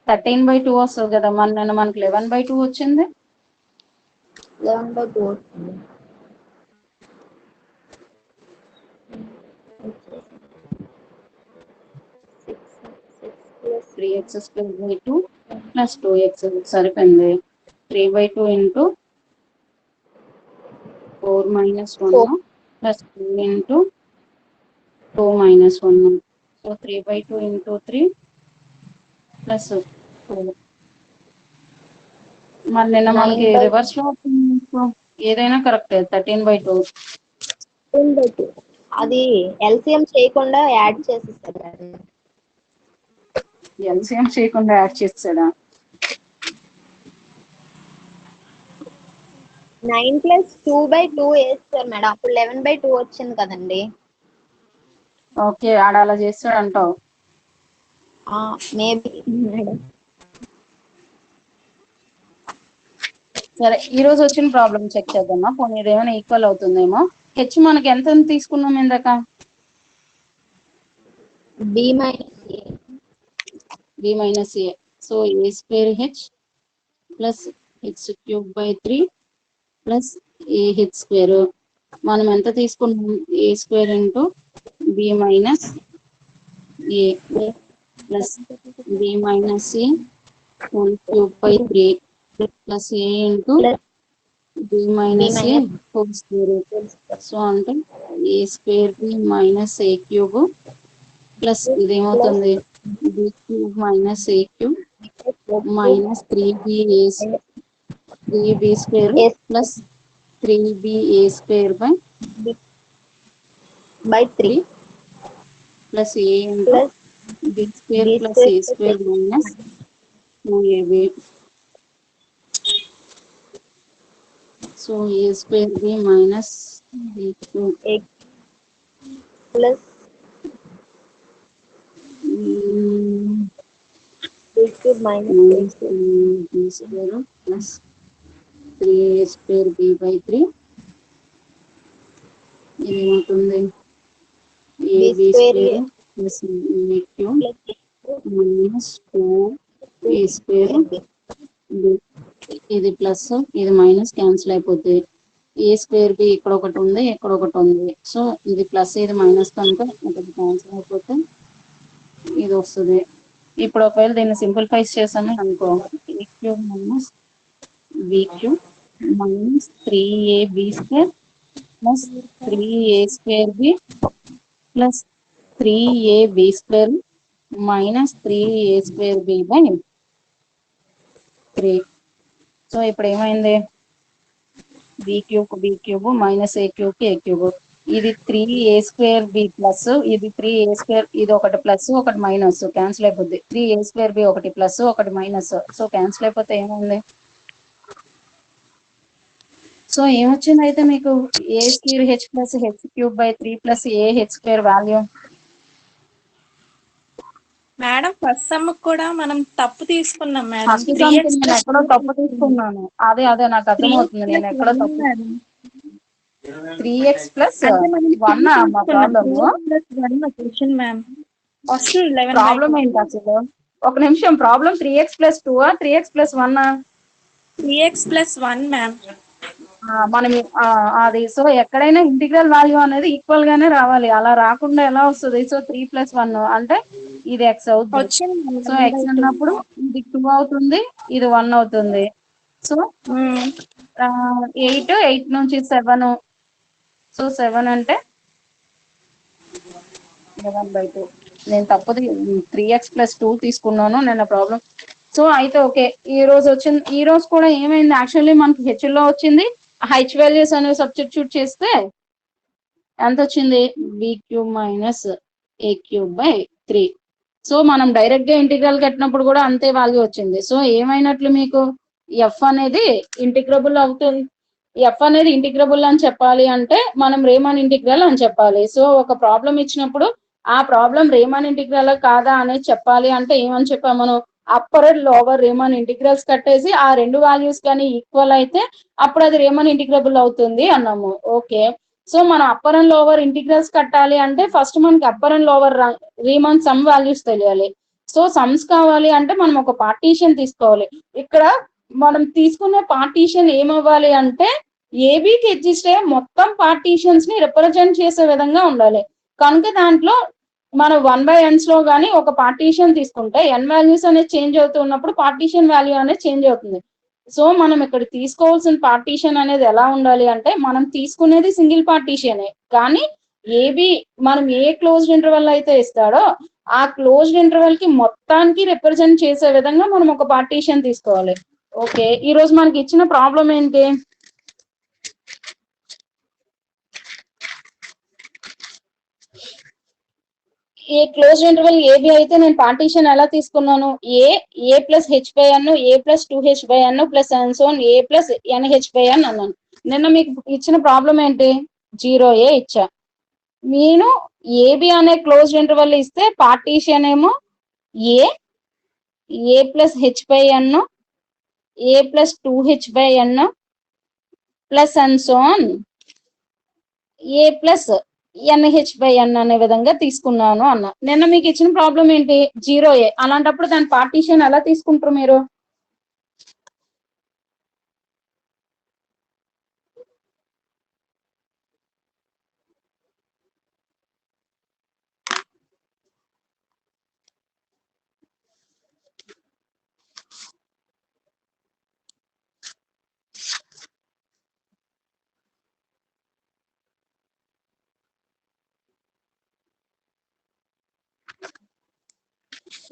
13/2 వస్తుంది కదా. మనకి 11/2 వచ్చింది. 11/2 వస్తుంది. 3x² 2 + 2x సరిపోయింది. 3/2 into 4 - 1 + 2 into 2 - 1. So 3/2 into 3 + 2. మరి నిన్న మనకి 9/2. రివర్స్ లో ఏదైనా కరెక్టే, 13/2. 13/2 అది ఎల్సిఎం చేయకుండా యాడ్ చేసేసారు. ఎల్సిఎం చేయకుండా యాడ్ చేసాడా? 9 + 2/2 వేస్తారు మేడం, అప్పుడు 11/2 వచ్చింది కదండి. ఓకే, ఆడ అలా చేస్తాడు అంటావు. Maybe madam. సరే, ఈ రోజు వచ్చిన ప్రాబ్లం చెక్ చేద్దామా, పోనీ ఇదేమైనా ఈక్వల్ అవుతుందేమో. హెచ్ మనకి ఎంత తీసుకున్నాం ఇందాక, b - a. So a²h + x³/3 + ah². మనం ఎంత తీసుకున్నాం, a² into b - a + b - a whole³/3 + a into b - a whole². సో అంటే a²b - a³ ప్లస్ ఇదేమవుతుంది, b³ - a³ minus 3b² plus 3ba² plus a into b² + a² minus 2ab. So a²b minus b³ plus b³ minus b² plus 3a²b/3. ఇది ఏమవుతుంది, ab² plus a³ minus 2a². ఇది plus ఇది minus cancel అయిపోతుంది. a²b ఇక్కడ ఒకటి ఉంది, ఇక్కడ ఒకటి ఉంది. సో ఇది ప్లస్ ఇది మైనస్ కనుక ఒకటి క్యాన్సిల్ అయిపోతే ఇది వస్తుంది. ఇప్పుడు ఒకవేళ దీన్ని సింప్లిఫైస్ చేసాము అనుకో, a³ minus b³ minus 3ab² plus 3a²b plus 3ab² minus 3a²b/3. So ఇప్పుడు ఏమైంది, బి క్యూబ్ మైనస్ ఏ క్యూబ్ ఇది 3a² బి ప్లస్ ఇది 3a², ఇది ఒకటి ప్లస్ ఒకటి మైనస్ క్యాన్సిల్ అయిపోద్ది. 3a² బి ఒకటి ప్లస్ ఒకటి మైనస్, సో క్యాన్సిల్ అయిపోతే ఏముంది? సో ఏమొచ్చింది అయితే మీకు a² h plus h³ 3 + a h² value. Madam first some కూడా మనం తప్పు తీసుకున్నాం మేడం. ఫస్ట్ సమ్ నేను ఎక్కడో తప్పు తీసుకున్నాను. అదే నాకు అర్థమవుతుంది, నేను ఎక్కడో తప్పు. 3x + 1 మా ప్రాబ్లము. ప్రాబ్లం ఏంటి అసలు? ఒక నిమిషం, problem 3x + 2 3x + 1 3x + 1 ma'am. మనం అది సో ఎక్కడైనా ఇంటిగ్రల్ వాల్యూ అనేది ఈక్వల్ గానే రావాలి, అలా రాకుండా ఎలా వస్తుంది? సో 3 + 1 అంటే ఇది x అవుతుంది. సో x అన్నప్పుడు ఇది 2 అవుతుంది, ఇది 1 అవుతుంది. సో 8 నుంచి 7, సో 7 అంటే 11/2. నేను తప్పది 3x + 2 తీసుకున్నాను నేను ప్రాబ్లం. సో అయితే ఓకే, ఈ రోజు కూడా ఏమైంది? యాక్చువల్లీ మనకి హెచ్ లో వచ్చింది, హెచ్ వాల్యూస్ అనేవి సబ్స్టిట్యూట్ చేస్తే ఎంత వచ్చింది? b³ - a³/3. సో మనం డైరెక్ట్ గా ఇంటిగ్రల్ కట్టినప్పుడు కూడా అంతే వాల్యూ వచ్చింది. సో ఏమైనట్లు మీకు ఎఫ్ అనేది ఇంటిగ్రబుల్ అవుతుంది. ఎఫ్ అనేది ఇంటిగ్రబుల్ అని చెప్పాలి అంటే మనం రేమాన్ ఇంటిగ్రల్ అని చెప్పాలి. సో ఒక ప్రాబ్లం ఇచ్చినప్పుడు ఆ ప్రాబ్లం రేమాన్ ఇంటిగ్రల్ కాదా అనేది చెప్పాలి అంటే ఏమని చెప్పాము మనం? అప్పర్ అండ్ లోవర్ రేమాన్ ఇంటిగ్రల్స్ కట్టేసి ఆ రెండు వాల్యూస్ కానీ ఈక్వల్ అయితే అప్పుడు అది రేమాన్ ఇంటిగ్రబుల్ అవుతుంది అన్నాము. ఓకే, సో మనం అప్పర్ అండ్ లోవర్ ఇంటిగ్రల్స్ కట్టాలి అంటే ఫస్ట్ మనకి upper and lower Riemann some values తెలియాలి. సో సమ్స్ కావాలి అంటే మనం ఒక పార్టీషన్ తీసుకోవాలి. ఇక్కడ మనం తీసుకునే పార్టీషన్ ఏమవ్వాలి అంటే ఏబీకి ఎగ్జిస్ట్ అయ్యే మొత్తం పార్టీషన్స్ ని రిప్రజెంట్ చేసే విధంగా ఉండాలి. కనుక దాంట్లో మనం 1/n's లో కానీ ఒక పార్టీషన్ తీసుకుంటే n వాల్యూస్ అనేది చేంజ్ అవుతూ ఉన్నప్పుడు పార్టీషన్ వాల్యూ అనేది చేంజ్ అవుతుంది. సో మనం ఇక్కడ తీసుకోవాల్సిన పార్టీషన్ అనేది ఎలా ఉండాలి అంటే మనం తీసుకునేది సింగిల్ పార్టీషనే, కానీ ఏబి మనం ఏ క్లోజ్డ్ ఇంటర్వెల్ అయితే ఇస్తాడో ఆ క్లోజ్డ్ ఇంటర్వెల్ కి మొత్తానికి రిప్రజెంట్ చేసే విధంగా మనం ఒక పార్టీషన్ తీసుకోవాలి. ఓకే, ఈ రోజు మనకి ఇచ్చిన ప్రాబ్లం ఏంటి? ఏ క్లోజ్ ఇంటర్వెల్ ఏబి అయితే నేను పార్టీషన్ ఎలా తీసుకున్నాను? a + h/n a + 2h/n + a + nh/n అన్నాను. నిన్న మీకు ఇచ్చిన ప్రాబ్లం ఏంటి? 0a ఇచ్చా. నేను ఏబి అనే క్లోజ్ ఇంటర్వెల్ ఇస్తే పార్టీషన్ ఏమో a + h/n a + 2h/n a + nh/n అనే విధంగా తీసుకున్నాను అన్న. నిన్న మీకు ఇచ్చిన ప్రాబ్లం ఏంటి? 0a. అలాంటప్పుడు దాని పార్టీషన్ ఎలా తీసుకుంటారు మీరు?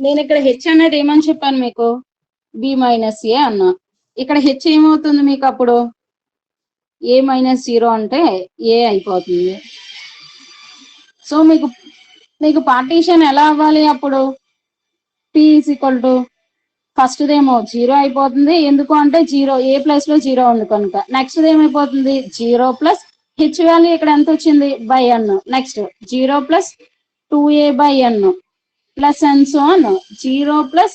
నేను ఇక్కడ హెచ్ అనేది ఏమని చెప్పాను మీకు? b - a అన్నా. ఇక్కడ హెచ్ ఏమవుతుంది మీకు? అప్పుడు a - 0 అంటే a అయిపోతుంది. సో మీకు పార్టీషన్ ఎలా అవ్వాలి? అప్పుడు p = ఫస్ట్ దేమో 0 అయిపోతుంది, ఎందుకు అంటే 0 a ప్లేస్ లో 0 ఉంది కనుక. నెక్స్ట్ ఏమైపోతుంది? 0 + హెచ్ వాల్యూ ఇక్కడ ఎంత వచ్చింది? /n. నెక్స్ట్ 0 + 2a/n + 0 +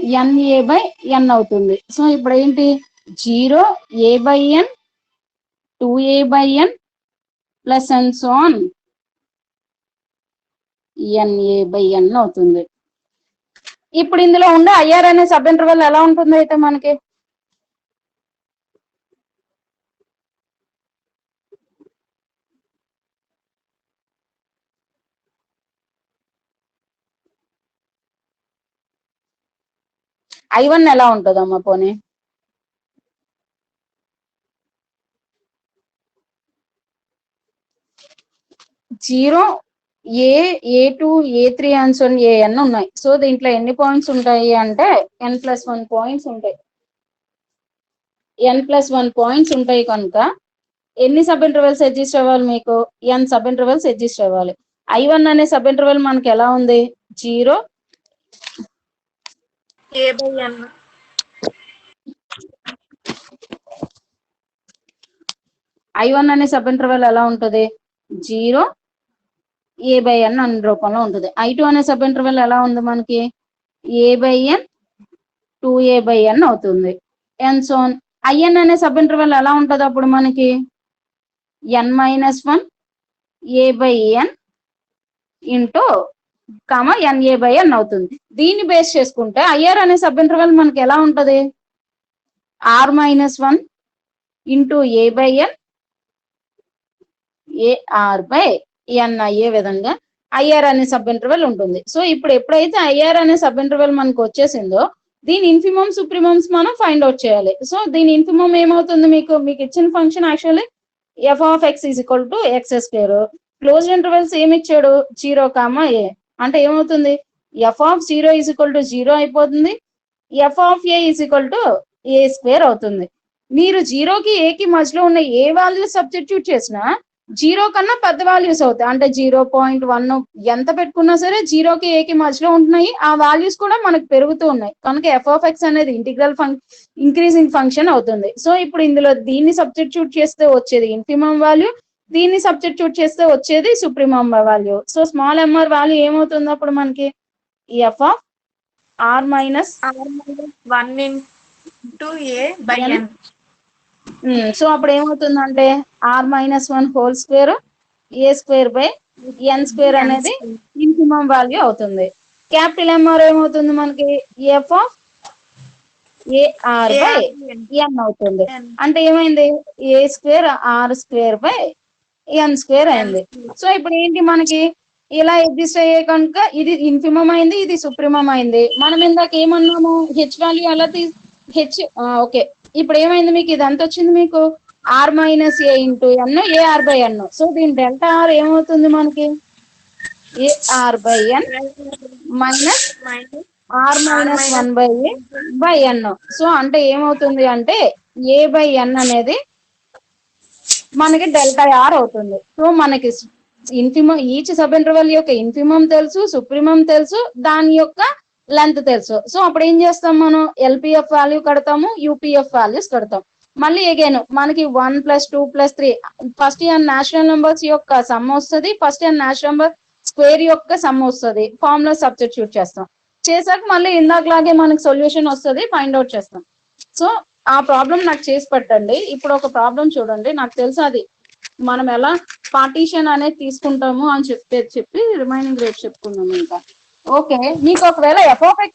na/n అవుతుంది. సో ఇప్పుడు ఏంటి? 0a/n 2a/n + na/n అవుతుంది. ఇప్పుడు ఇందులో ఉండే ఐఆర్ అనే సబ్ ఇంటర్వెల్ ఎలా ఉంటుంది అయితే మనకి? I1 ఎలా ఉంటుందమ్మా పోనీ? జీరో a2 a3 an ఉన్నాయి. సో దీంట్లో ఎన్ని పాయింట్స్ ఉంటాయి అంటే n + 1 పాయింట్స్ ఉంటాయి. n+1 పాయింట్స్ ఉంటాయి కనుక ఎన్ని సబ్ ఇంటర్వెల్స్ ఎగ్జిస్ట్ అవ్వాలి మీకు? n సబ్ ఇంటర్వెల్స్ ఎగ్జిస్ట్ అవ్వాలి. I1 అనే సబ్ ఇంటర్వెల్ మనకి ఎలా ఉంది? 0 a/n. I1 అనే సబ్ ఇంటర్వెల్ ఎలా ఉంటుంది? 0 a/n అనే రూపంలో ఉంటుంది. I2 అనే సబ్ ఇంటర్వెల్ ఎలా ఉంది మనకి? a/n 2a/n అవుతుంది. అండ్ సో IN అనే సబ్ ఇంటర్వెల్ ఎలా ఉంటుంది అప్పుడు మనకి? n-1 a/n ఇంటూ NA/n అవుతుంది. దీన్ని బేస్ చేసుకుంటే IR అనే సబ్ ఇంటర్వెల్ మనకి ఎలా ఉంటది? R-1 ఇంటూ a/n AR/n అయ్యే విధంగా IR అనే సబ్ ఇంటర్వెల్ ఉంటుంది. సో ఇప్పుడు ఎప్పుడైతే IR అనే సబ్ ఇంటర్వెల్ మనకు వచ్చేసిందో దీని ఇన్ఫిమమ్ సుప్రీమమ్స్ మనం ఫైండ్ అవుట్ చేయాలి. సో దీని ఇన్ఫిమమ్ ఏమవుతుంది? మీకు ఇచ్చిన function actually f(x) = x². Closed intervals ఏమి ఇచ్చాడు? 0, a అంటే ఏమవుతుంది? f(0) = 0 అయిపోతుంది. f(a) = a² అవుతుంది. మీరు 0కి aకి మధ్యలో ఉన్న ఏ వాల్యూస్ సబ్స్టిట్యూట్ చేసినా 0 కన్నా పెద్ద వాల్యూస్ అవుతాయి. అంటే 0.1 ఎంత పెట్టుకున్నా సరే 0కి aకి మధ్యలో ఉంటున్నాయి. ఆ వాల్యూస్ కూడా మనకు పెరుగుతూ ఉన్నాయి. కనుక f(x) అనేది ఇంక్రీజింగ్ ఫంక్షన్ అవుతుంది. సో ఇప్పుడు ఇందులో దీన్ని సబ్స్టిట్యూట్ చేస్తే వచ్చేది ఇన్ఫిమమ్ వాల్యూ, దీన్ని సబ్స్టిట్యూట్ చేస్తే వచ్చేది supremum value. So small mr value ఏమవుతుంది అప్పుడు మనకి? f(r-1 into a/n. సో అప్పుడు ఏమవుతుందంటే r-1 హోల్ స్క్వేర్ a²/n² అనేది ఇన్ఫిమమ్ వాల్యూ అవుతుంది. క్యాపిటల్ MR ఏమవుతుంది మనకి? f(ar/n) అవుతుంది. అంటే ఏమైంది? a²r²/n² అయింది. సో ఇప్పుడు ఏంటి మనకి ఇలా ఎగ్జిస్ట్ అయ్యే కనుక ఇది ఇన్ఫిమమ్ అయింది, ఇది సుప్రీమమ్ అయింది. మనం ఇందాక ఏమన్నాము? హెచ్ వాల్యూ ఎలా ఓకే ఇప్పుడు ఏమైంది మీకు? ఇది ఎంత వచ్చింది మీకు? r-a into n AR/n. So దీని డెల్టా ఆర్ ఏమవుతుంది మనకి? AR/n minus r-1/a/n. సో అంటే ఏమవుతుంది అంటే a/n అనేది మనకి డెల్టా ఆర్ అవుతుంది. సో మనకి ఇన్ఫిమమ్ ఈచ్ సబ్ ఇంటర్వెల్ యొక్క ఇన్ఫిమమ్ తెలుసు, సుప్రీమమ్ తెలుసు, దాని యొక్క లెంత్ తెలుసు. సో అప్పుడు ఏం చేస్తాం? మనం LPF వాల్యూ కడతాము, UPF వాల్యూస్ కడతాం. మళ్ళీ అగైన్ మనకి 1 + 2 + 3 ఫస్ట్ ఇయర్ నేచురల్ నెంబర్స్ యొక్క సమ్ వస్తుంది, first year natural number square యొక్క సమ్ వస్తుంది. ఫార్ములా సబ్స్టిట్యూట్ చేస్తాం. చేశాక మళ్ళీ ఇందాకలాగే మనకి సొల్యూషన్ వస్తుంది, ఫైండ్ అవుట్ చేస్తాం. సో ఆ ప్రాబ్లం నాకు చేసి పెట్టండి. ఇప్పుడు ఒక ప్రాబ్లం చూడండి. నాకు తెలుసు అది మనం ఎలా పార్టీషన్ అనేది తీసుకుంటాము అని చెప్పి రిమైనింగ్ రేట్ చెప్పుకుందాం. ఇంకా ఓకే, మీకు ఒకవేళ f(x)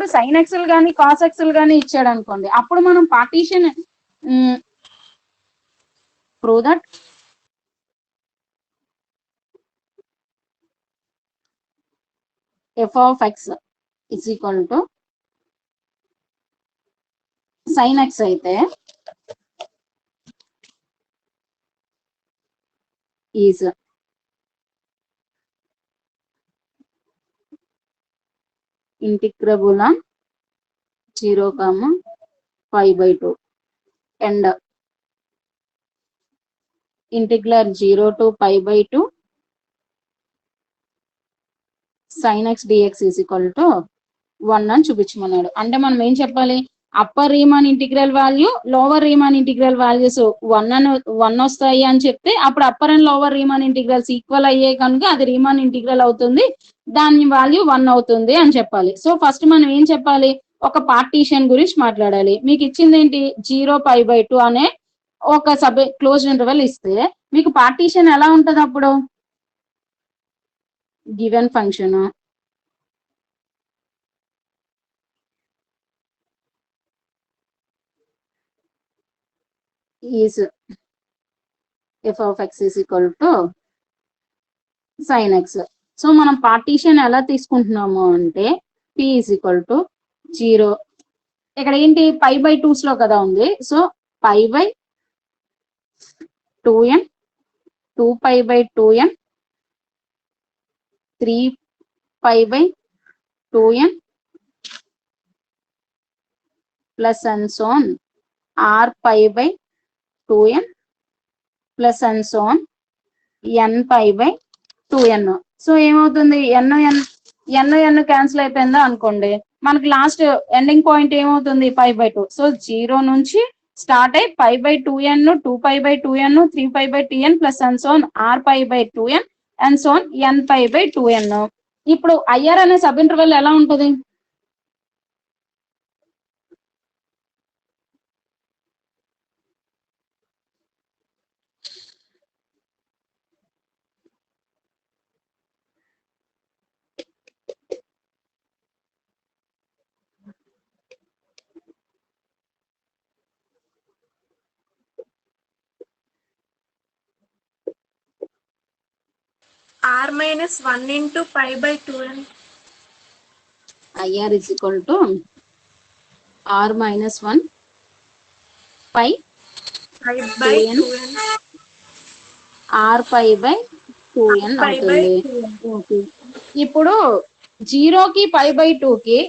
= sin x కానీ cos x కానీ ఇచ్చాడు అనుకోండి, అప్పుడు మనం partition prove that f(x) = sin x అయితే is integrable on 0, π/2 and integral 0 to π/2 sin x dx = 1 అని చూపించమన్నాడు. అంటే మనం ఏం చెప్పాలి? Upper Riemann integral value, lower Riemann integral values 1 వస్తాయి అని చెప్తే అప్పుడు upper and lower Riemann integrals equal అయ్యే కనుక అది రీమాన్ ఇంటిగ్రల్ అవుతుంది, దాని వాల్యూ 1 అవుతుంది అని చెప్పాలి. సో ఫస్ట్ మనం ఏం చెప్పాలి? ఒక పార్టీషన్ గురించి మాట్లాడాలి. మీకు ఇచ్చింది ఏంటి? 0, π/2 అనే ఒక క్లోజ్ ఇంటర్వెల్ ఇస్తే మీకు పార్టీషన్ ఎలా ఉంటది? అప్పుడు given function is f(x) = sin x. So మనం పార్టీషన్ ఎలా తీసుకుంటున్నాము అంటే p = 0. ఇక్కడ ఏంటి? π/2s లో కదా ఉంది. So π/2n 2π/2n 3π/2n plus and so on R pi by 2n plus and so on n pi by 2n. So ఏమవుతుంది, ఎన్ క్యాన్సిల్ అయిపోయిందా అనుకోండి, మనకి లాస్ట్ ఎండింగ్ పాయింట్ ఏమవుతుంది పై బై 2. సో 0 నుంచి స్టార్ట్ అయ్యి pi by 2n, 2 pi by 2n, 3 pi by 2n plus and so on R pi by 2n and so on n pi by 2n. ఇప్పుడు IR అనే sub interval ఎలా ఉంటుంది? r minus 1 into pi by 2n. IR is equal to r minus 1 pi Pi by 2n 2n. r pi by 2n Pi by అవుతుంది. 2n. Okay, ఇప్పుడు 0 కి పై by 2 కి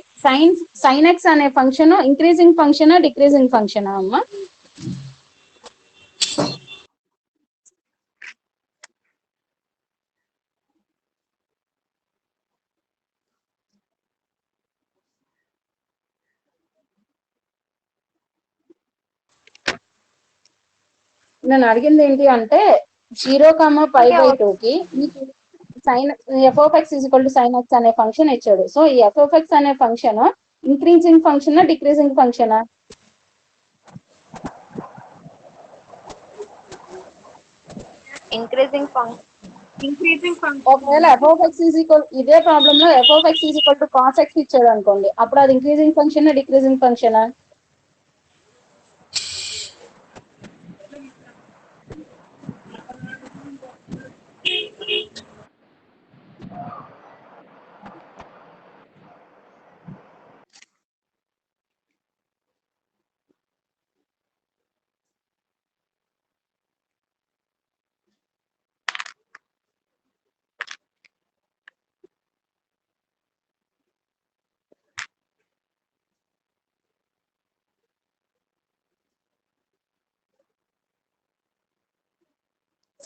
sign X అనే function increasing function decreasing function అమ్మా? నేను అడిగింది ఏంటి అంటే 0, పై బై 2 కి sine F of X is equal to sine X అనే ఫంక్షన్ ఇచ్చాడు. సో ఈ ఎఫ్ ఆఫ్ ఎక్స్ అనే function increasing function decreasing function? Increasing function. Increasing function. ఒకవేళ F of X is equal, ఇదే ప్రాబ్లమ్ లో F of X is equal to cos X ఇచ్చాడు అనుకోండి, అప్పుడు అది increasing function decreasing function?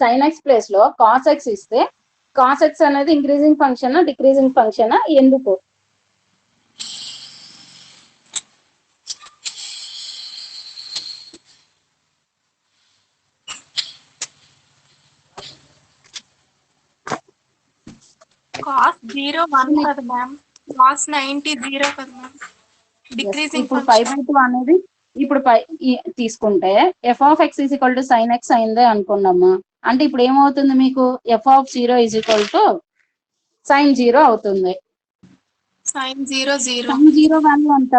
Sine X place లో cos X ఇస్తే cos X అనేది ఇంక్రీజింగ్ ఫంక్షన్ డిక్రీజింగ్ ఫంక్షన్ ఎందుకు? Cos 0 1 కదా మ్యామ్. Cos 90 0 కదా మ్యామ్. Decreasing ఇప్పుడు function. 5/2 అనేది ఇప్పుడు తీసుకుంటే F of X is equal to sine X అయిందే అనుకున్నాము అంటే ఇప్పుడు ఏమవుతుంది మీకు F of 0 is equal to sine 0 అవుతుంది. Sin 0 0. సైన్ 0 వాల్యూ ఎంత?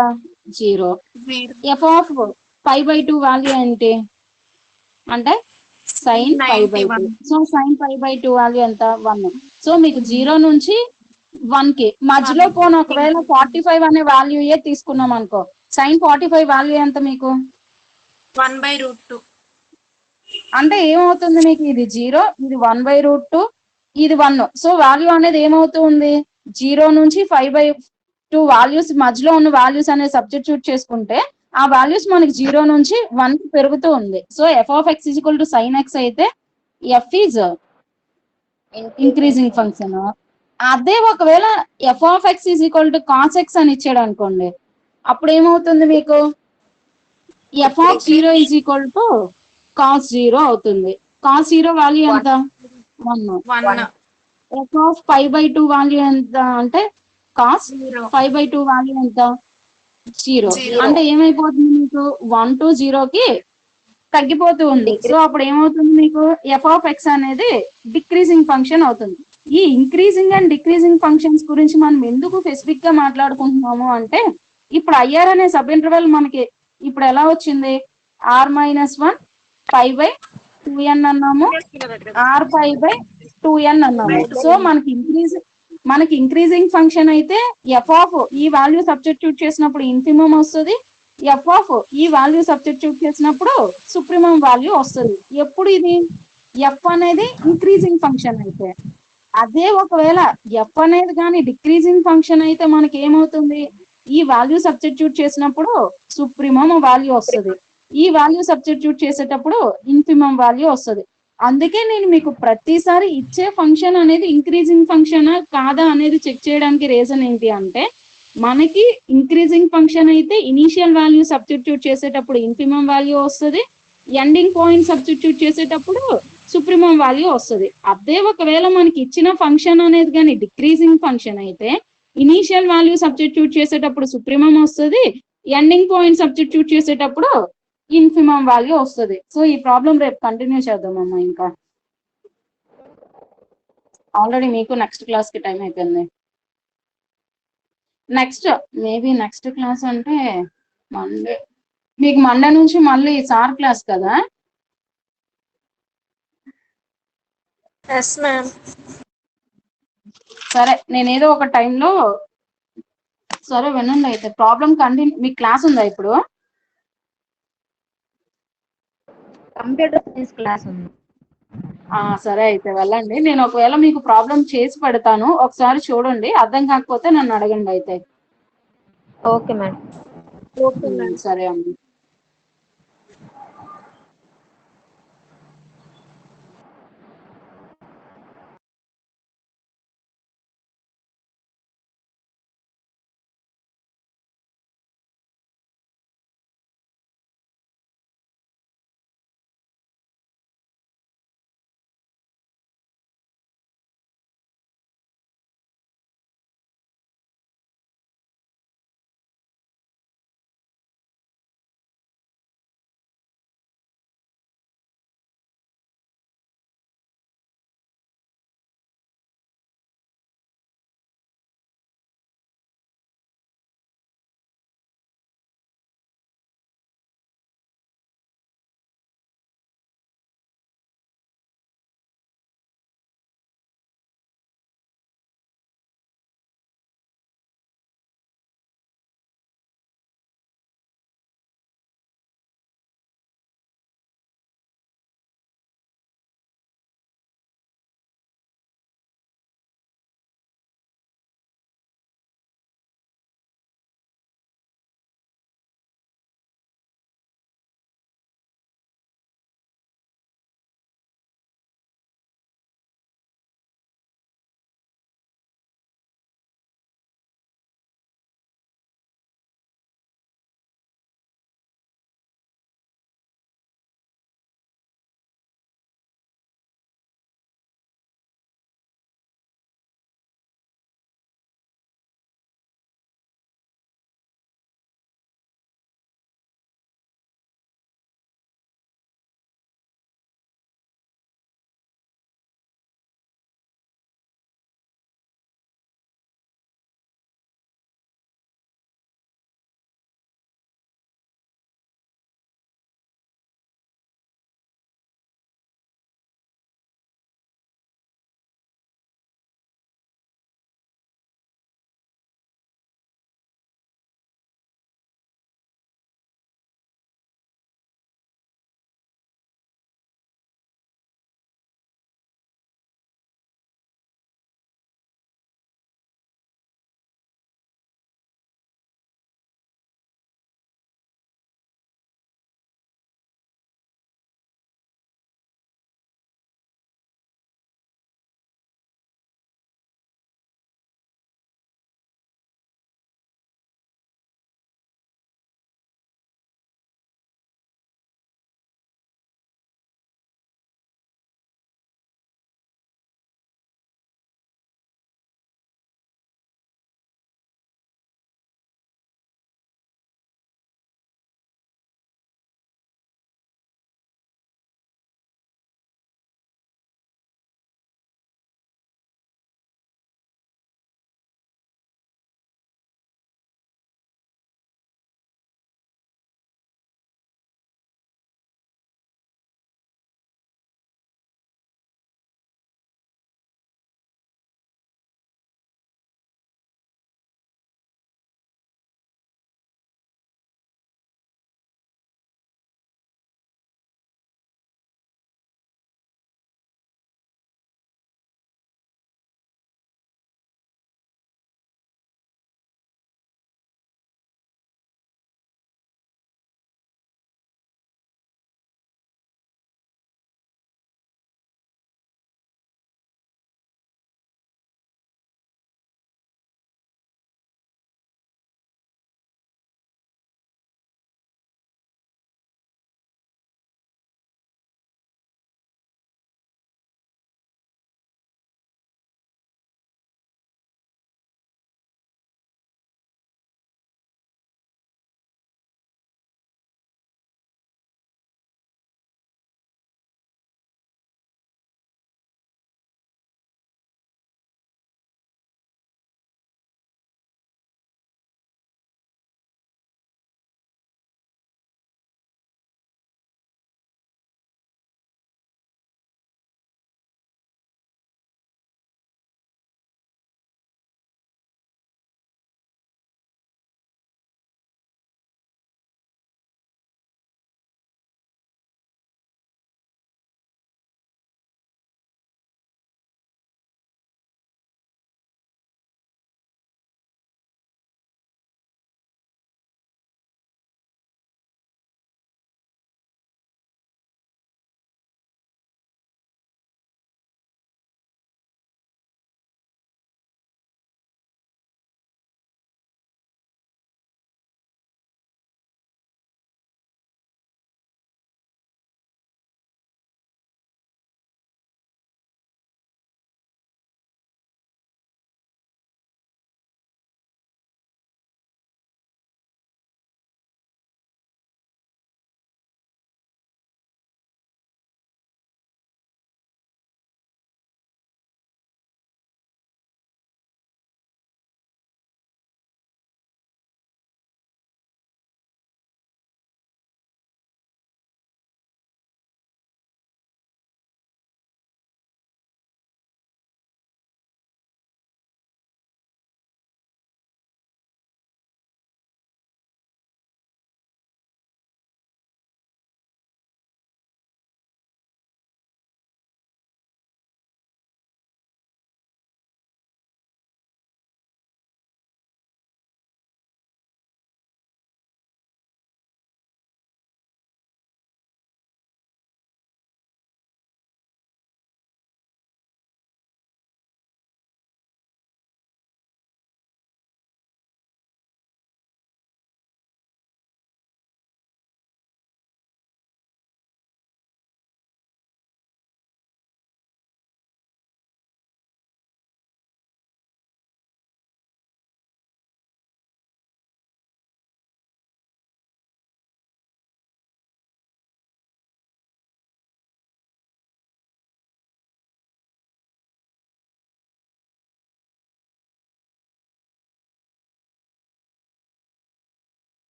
0. 0. ఎఫ్ ఆఫ్ 5/2 వాల్యూ ఏంటి అంటే సైన్ 5/2. సో సైన్ 5/2 వాల్యూ ఎంత? 1. సో మీకు 0 నుంచి 1 కి మధ్యలో పోను ఒకవేళ 45 అనే వాల్యూ ఏ తీసుకున్నాం అనుకో, సైన్ 45 వాల్యూ ఎంత మీకు? 1/√2. అంటే ఏమవుతుంది మీకు, ఇది 0, ఇది 1/√2, ఇది 1. సో వాల్యూ అనేది ఏమవుతుంది, 0 నుంచి 5/2 వాల్యూస్ మధ్యలో ఉన్న వాల్యూస్ అనేది సబ్స్టిట్యూట్ చేసుకుంటే ఆ వాల్యూస్ మనకి 0 నుంచి 1 కి పెరుగుతూ ఉంది. So F of X is equal to sine X అయితే ఎఫ్ ఈజ్ ఇంక్రీజింగ్ ఫంక్షన్. అదే ఒకవేళ F of X is equal to cos X అని ఇచ్చాడు అనుకోండి, అప్పుడు ఏమవుతుంది మీకు F of 0 is equal to cos 0 అవుతుంది. కాస్ 0 వాల్యూ ఎంత? 1. 1. ఎఫ్ ఆఫ్ 5/2 వాల్యూ ఎంత అంటే కాస్ 5/2 వాల్యూ ఎంత? 0. అంటే ఏమైపోతుంది మీకు 1 to 0 కి తగ్గిపోతూ ఉంది. సో అప్పుడు ఏమవుతుంది మీకు ఎఫ్ ఆఫ్ ఎక్స్ అనేది డిక్రీజింగ్ ఫంక్షన్ అవుతుంది. ఈ ఇంక్రీజింగ్ అండ్ డిక్రీజింగ్ ఫంక్షన్స్ గురించి మనం ఎందుకు స్పెసిఫిక్ గా మాట్లాడుకుంటున్నాము అంటే ఇప్పుడు ఐఆర్ అనే సబ్ ఇంటర్వెల్ మనకి ఇప్పుడు ఎలా వచ్చింది, r - 1 π/2n అన్నాము, r π/2n అన్నాము. సో మనకి ఇంక్రీజింగ్ ఫంక్షన్ అయితే ఎఫ్ ఆఫ్ ఈ వాల్యూ సబ్స్టిట్యూట్ చేసినప్పుడు ఇన్ఫిమమ్ వస్తుంది, ఎఫ్ ఆఫ్ ఈ వాల్యూ సబ్స్టిట్యూట్ చేసినప్పుడు సుప్రీమం వాల్యూ వస్తుంది. ఎప్పుడు ఇది ఎఫ్ అనేది ఇంక్రీజింగ్ ఫంక్షన్ అయితే. అదే ఒకవేళ ఎఫ్ అనేది కానీ డిక్రీజింగ్ ఫంక్షన్ అయితే మనకి ఏమవుతుంది, ఈ వాల్యూ సబ్స్టిట్యూట్ చేసినప్పుడు సుప్రీమం వాల్యూ వస్తుంది. ఈ వాల్యూ సబ్స్టిట్యూట్ చేసేటప్పుడు ఇన్ఫిమం వాల్యూ వస్తుంది. అందుకే నేను మీకు ప్రతిసారి ఇచ్చే ఫంక్షన్ అనేది ఇంక్రీజింగ్ ఫంక్షన్ కాదా అనేది చెక్ చేయడానికి రీజన్ ఏంటి అంటే, మనకి ఇంక్రీజింగ్ ఫంక్షన్ అయితే ఇనీషియల్ వాల్యూ సబ్స్టిట్యూట్ చేసేటప్పుడు ఇన్ఫిమం వాల్యూ వస్తుంది, ఎండింగ్ పాయింట్ సబ్స్టిట్యూట్ చేసేటప్పుడు సుప్రీమం వాల్యూ వస్తుంది. అదే ఒకవేళ మనకి ఇచ్చిన ఫంక్షన్ అనేది కానీ డిక్రీజింగ్ ఫంక్షన్ అయితే ఇనీషియల్ వాల్యూ సబ్స్టిట్యూట్ చేసేటప్పుడు సుప్రీమం వస్తుంది, ఎండింగ్ పాయింట్ సబ్స్టిట్యూట్ చేసేటప్పుడు ఇన్ఫిమం వాల్యూ వస్తుంది. సో ఈ ప్రాబ్లం రేపు కంటిన్యూ చేద్దామమ్మా. ఇంకా ఆల్రెడీ మీకు నెక్స్ట్ క్లాస్ కి టైం అయిపోయింది. నెక్స్ట్ మేబీ నెక్స్ట్ క్లాస్ అంటే మండే, మీకు మండే నుంచి మళ్ళీ సార్ క్లాస్ కదా. Yes ma'am. సరే నేను ఏదో ఒక టైంలో, సరే వినండి అయితే ప్రాబ్లం కంటిన్యూ. మీకు క్లాస్ ఉందా ఇప్పుడు? కంప్యూటర్ సైన్స్ క్లాస్ ఉంది. సరే అయితే వెళ్ళండి. నేను ఒకవేళ మీకు ప్రాబ్లం చేసి పెడతాను, ఒకసారి చూడండి. అర్థం కాకపోతే నన్ను అడగండి అయితే. Okay madam. Okay ma'am. సరే అమ్మ.